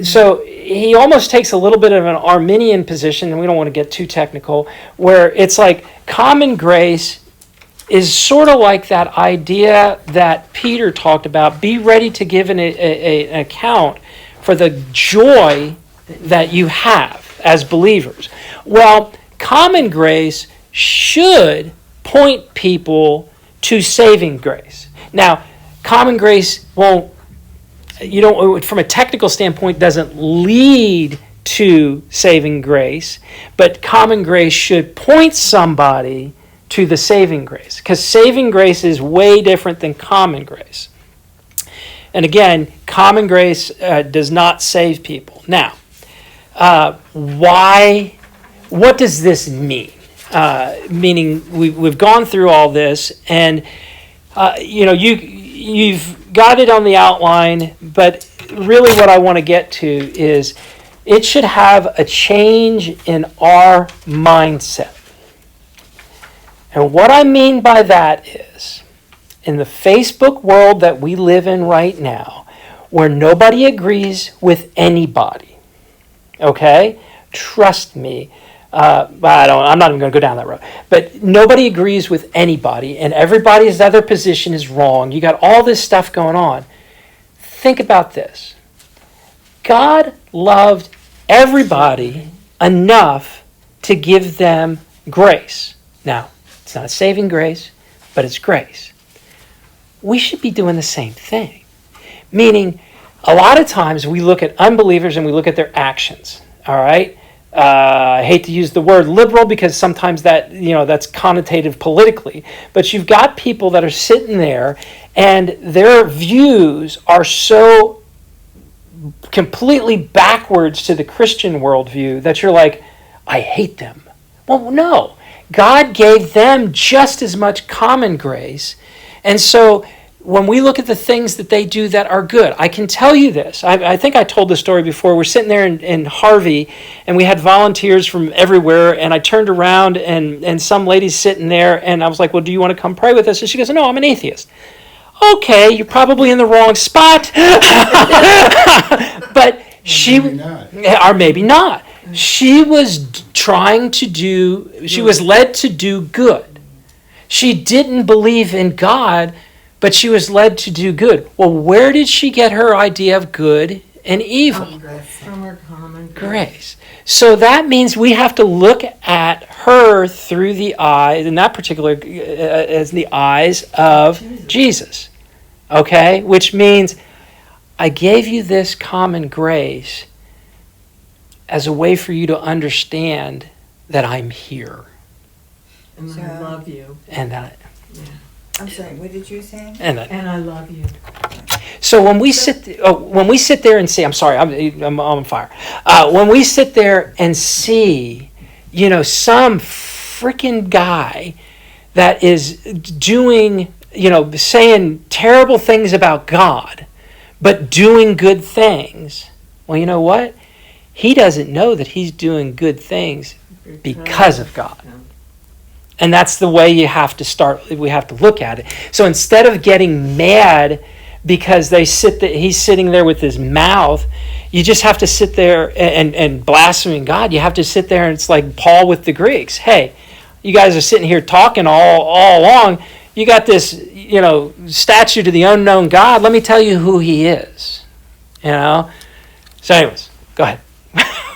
S2: So he almost takes a little bit of an Arminian position, and we don't want to get too technical, where it's like common grace is sort of like that idea that Peter talked about: be ready to give an account for the joy that you have as believers. Well, common grace should point people to saving grace. Now, common grace won't, from a technical standpoint, doesn't lead to saving grace, but common grace should point somebody to the saving grace, because saving grace is way different than common grace. And again, common grace does not save people. Now, why? What does this mean? Meaning, we've gone through all this, and you've got it on the outline, but really what I want to get to is it should have a change in our mindset. And what I mean by that is, in the Facebook world that we live in right now, where nobody agrees with anybody, okay? Trust me. I'm not even going to go down that road. But nobody agrees with anybody, and everybody's other position is wrong. You got all this stuff going on. Think about this. God loved everybody enough to give them grace. Now, it's not saving grace, but it's grace. We should be doing the same thing. Meaning, a lot of times we look at unbelievers and we look at their actions, all right? I hate to use the word liberal because sometimes that's connotative politically, but you've got people that are sitting there and their views are so completely backwards to the Christian worldview that you're like, I hate them. Well, no. God gave them just as much common grace. And so when we look at the things that they do that are good, I can tell you this. I think I told this story before. We're sitting there in Harvey, and we had volunteers from everywhere, and I turned around, and some lady's sitting there, and I was like, well, do you want to come pray with us? And she goes, no, I'm an atheist. Okay, you're probably in the wrong spot. But she,
S3: Maybe not.
S2: or maybe not. She was she was led to do good. She didn't believe in God, but she was led to do good. Well, where did she get her idea of good and evil?
S5: From her common
S2: Grace. So that means we have to look at her through the eyes, in that particular, as the eyes of Jesus. Okay? Which means I gave you this common grace as a way for you to understand that I'm here.
S5: And
S1: So-
S5: I love you.
S2: And that.
S1: I'm sorry, what did you say?
S2: And that.
S5: And I love you.
S2: So when we sit there and see, I'm sorry, I'm on fire. When we sit there and see, some freaking guy that is doing, saying terrible things about God, but doing good things. Well, you know what? He doesn't know that he's doing good things because of God. And that's the way we have to look at it. So instead of getting mad because he's sitting there with his mouth, you just have to sit there and blaspheming God. You have to sit there and it's like Paul with the Greeks. Hey, you guys are sitting here talking all along. You got this, statue to the unknown God. Let me tell you who he is. So anyways, go ahead.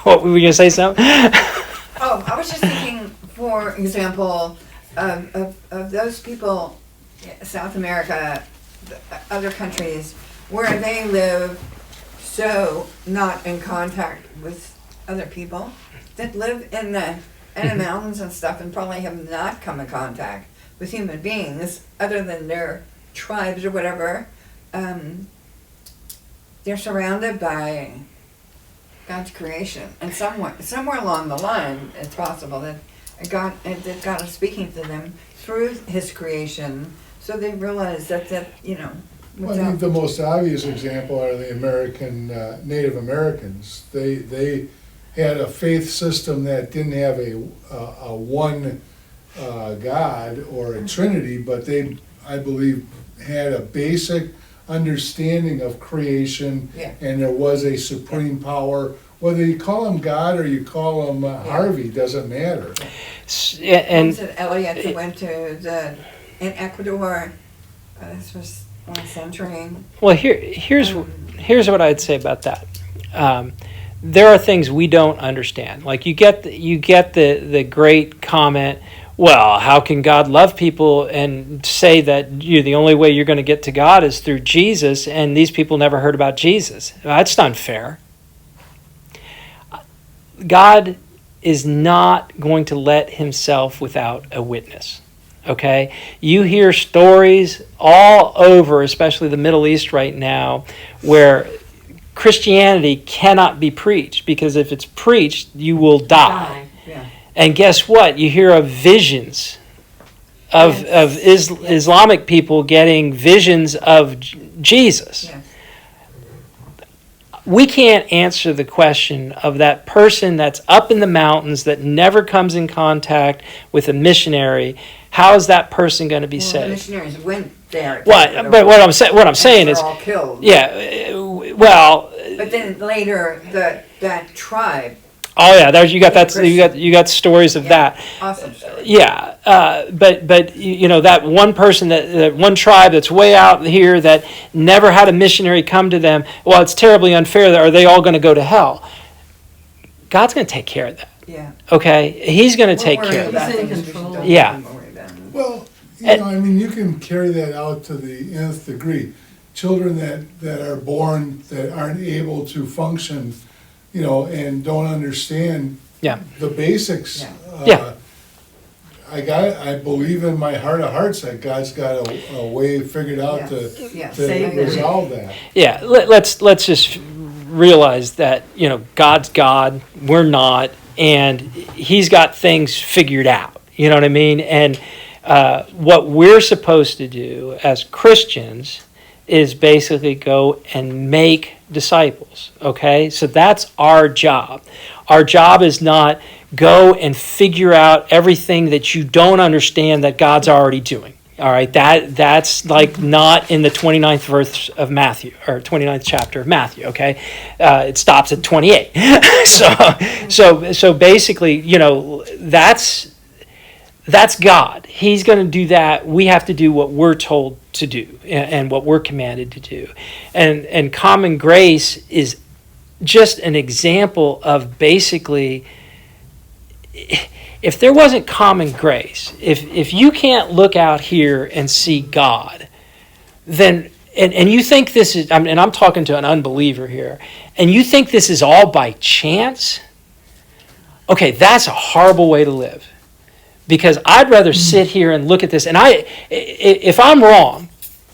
S2: What were we going to say something?
S1: Oh, I was just thinking, for example, of those people, South America, other countries, where they live so not in contact with other people, that live in the mountains and stuff and probably have not come in contact with human beings other than their tribes or whatever. They're surrounded by God's creation, and somewhere along the line, it's possible that God is speaking to them through His creation, so they realize that
S3: Well, I think the most obvious example are the Native Americans. They had a faith system that didn't have a one God or a Trinity, but they, I believe, had a basic understanding of creation, and there was a supreme power. Whether you call him God or you call him Harvey, doesn't matter.
S1: And Elliot that went to in Ecuador. This was one century.
S2: Well, here's what I'd say about that. There are things we don't understand. Like you get the great comment. Well, how can God love people and say that the only way you're going to get to God is through Jesus, and these people never heard about Jesus? That's not fair. God is not going to let himself without a witness. Okay? You hear stories all over, especially the Middle East right now, where Christianity cannot be preached, because if it's preached, you will die.
S1: Yeah.
S2: And guess what? You hear of visions of Islamic people getting visions of Jesus.
S1: Yes.
S2: We can't answer the question of that person that's up in the mountains that never comes in contact with a missionary. How is that person going to be
S1: The
S2: saved?
S1: missionaries went there.
S2: What? But what I'm saying is,
S1: they're all killed.
S2: yeah. Well.
S1: But then later, that tribe.
S2: Oh yeah, there's you got stories of that.
S1: Awesome story.
S2: Yeah, but that one person, that one tribe that's way out here that never had a missionary come to them. Well, it's terribly unfair. Are they all going to go to hell? God's going to take care of that.
S1: Yeah.
S2: Okay, He's going to take care of that.
S5: He's in control.
S2: Yeah.
S3: Well, you can carry that out to the nth degree. Children that are born that aren't able to function, and don't understand the basics.
S2: Yeah.
S3: I believe in my heart of hearts that God's got a way figured out to resolve that.
S2: Yeah, let's just realize that God's God, we're not, and He's got things figured out. You know what I mean? And what we're supposed to do as Christians is basically go and make disciples, okay? So that's our job. Our job is not go and figure out everything that you don't understand that God's already doing, all right? That's like not in the 29th verse of Matthew, or 29th chapter of Matthew, okay? It stops at 28. So basically, that's God. He's going to do that. We have to do what we're told to do and what we're commanded to do. And common grace is just an example of basically, if there wasn't common grace, if you can't look out here and see God, then and you think this is, and I'm talking to an unbeliever here, and you think this is all by chance, okay, that's a horrible way to live. Because I'd rather sit here and look at this, and if I'm wrong,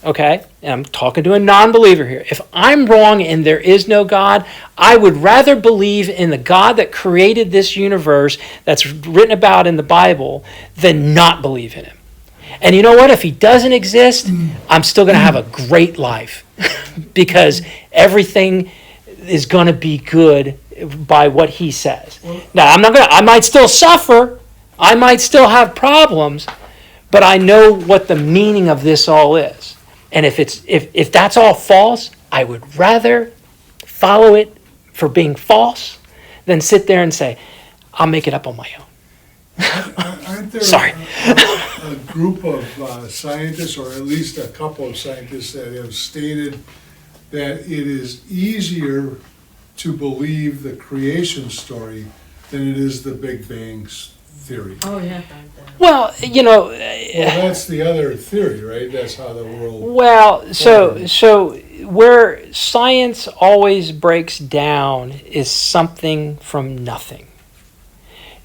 S2: okay, and I'm talking to a non-believer here, if I'm wrong and there is no God, I would rather believe in the God that created this universe that's written about in the Bible than not believe in him. And you know what? If he doesn't exist, I'm still going to have a great life because everything is going to be good by what he says. Now, I might still suffer. I might still have problems, but I know what the meaning of this all is. And if that's all false, I would rather follow it for being false than sit there and say, I'll make it up on my own.
S3: Aren't there
S2: Sorry.
S3: a group of scientists, or at least a couple of scientists, that have stated that it is easier to believe the creation story than it is the Big Bang theory?
S4: Oh, yeah.
S2: Well,
S3: Well, that's the other theory, right? That's how the world...
S2: Well, so where science always breaks down is something from nothing.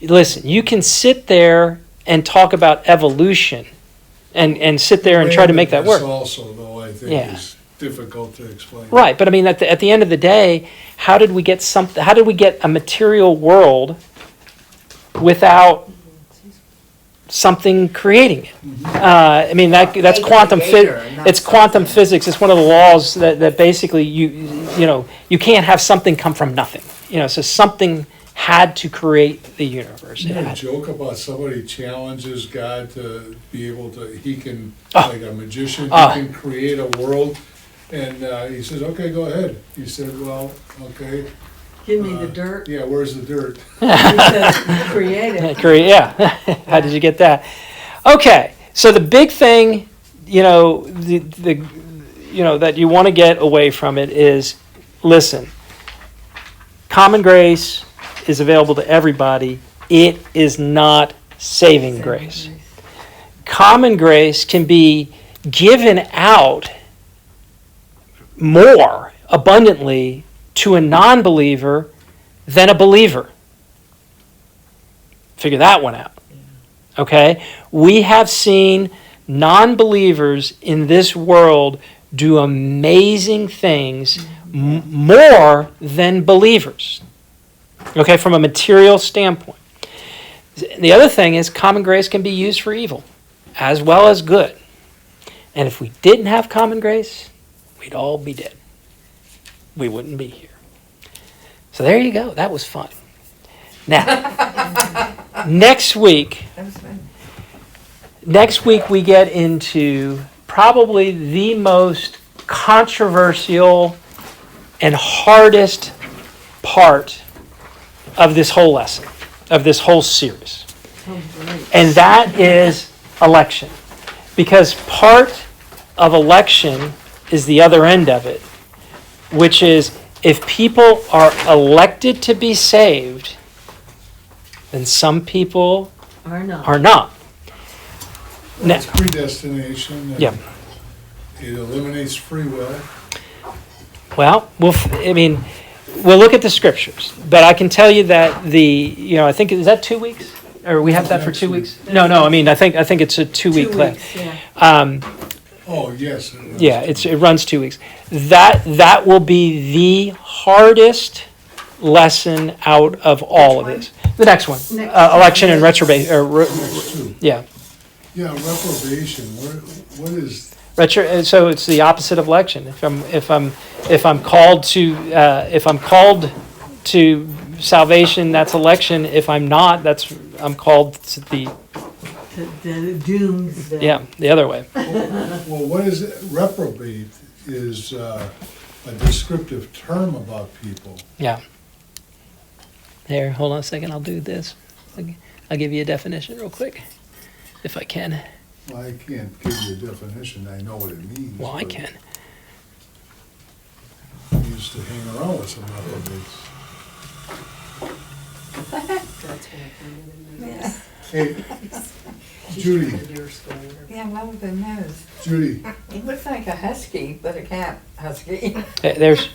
S2: Listen, you can sit there and talk about evolution and sit there and try to make that work.
S3: Also, though, I think is difficult to explain.
S2: Right, but I mean, at the end of the day, how did we get a material world without something creating it? I mean, that's quantum it's quantum physics. It's one of the laws that basically you can't have something come from nothing. So something had to create the universe.
S3: You know, a joke about somebody challenges God to be able to, he can, like a magician, he can create a world, and he says, okay, go ahead. He said, well, okay.
S5: Give me the dirt.
S3: Yeah, where's the dirt?
S5: He said, create it.
S2: Yeah. How did you get that? Okay, so the big thing, that you want to get away from it is, listen, common grace is available to everybody. It is not saving grace. Common grace can be given out more abundantly to a non-believer than a believer. Figure that one out. Okay? We have seen non-believers in this world do amazing things more than believers. Okay, from a material standpoint. The other thing is common grace can be used for evil as well as good. And if we didn't have common grace, we'd all be dead. We wouldn't be here. So there you go. That was fun. Now, next week we get into probably the most controversial and hardest part of this whole lesson, of this whole series. And that is election. Because part of election is the other end of it, which is if people are elected to be saved, then some people
S5: Are not.
S2: are not.
S3: Well, it's predestination. And
S2: Yeah.
S3: It eliminates free will.
S2: Well, we'll look at the scriptures, but I can tell you that I think, is that 2 weeks? Or we have that for 2 weeks? No, I mean, I think it's a 2-week
S5: 2
S2: class.
S5: weeks, yeah.
S3: Oh, yes.
S2: Yeah, it runs 2 weeks. That will be the hardest lesson out of all of this. The next one, election and retrobation. Yeah.
S3: Yeah, reprobation. What is?
S2: So it's the opposite of election. If I'm called to salvation, that's election. If I'm not, I'm called to the
S5: Doomsday.
S2: the other way.
S3: Well, what is it? Reprobate is a descriptive term about people.
S2: Yeah. There, hold on a second. I'll do this. I'll give you a definition real quick, if I can.
S3: Well, I can't give you a definition. I know what it means.
S2: Well, I
S3: but
S2: can.
S3: I used to hang around with some reprobates.
S7: That's what I
S3: Hey, Judy,
S7: Deer school.
S1: Yeah, well, the nose.
S3: Judy,
S1: He looks like a husky, but a cat husky.
S2: There's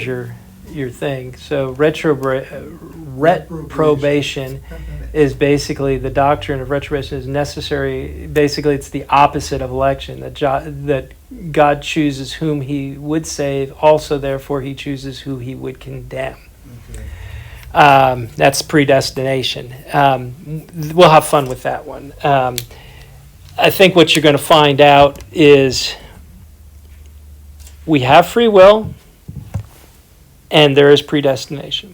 S2: your thing. So reprobation is basically the doctrine of retrobation is necessary. Basically, it's the opposite of election. That God chooses whom He would save. Also, therefore, He chooses who He would condemn.
S3: okay.
S2: That's predestination. We'll have fun with that one. I think what you're going to find out is we have free will and there is predestination.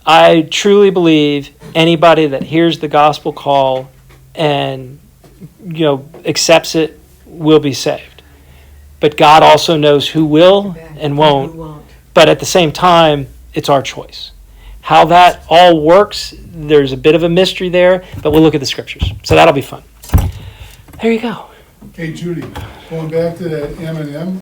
S2: I truly believe anybody that hears the gospel call and accepts it will be saved. But God also knows who will and
S5: You
S2: won't.
S5: won't.
S2: But at the same time, it's our choice. How that all works, there's a bit of a mystery there, but we'll look at the scriptures. So that'll be fun. There you go.
S3: Hey, Judy, going back to that M&M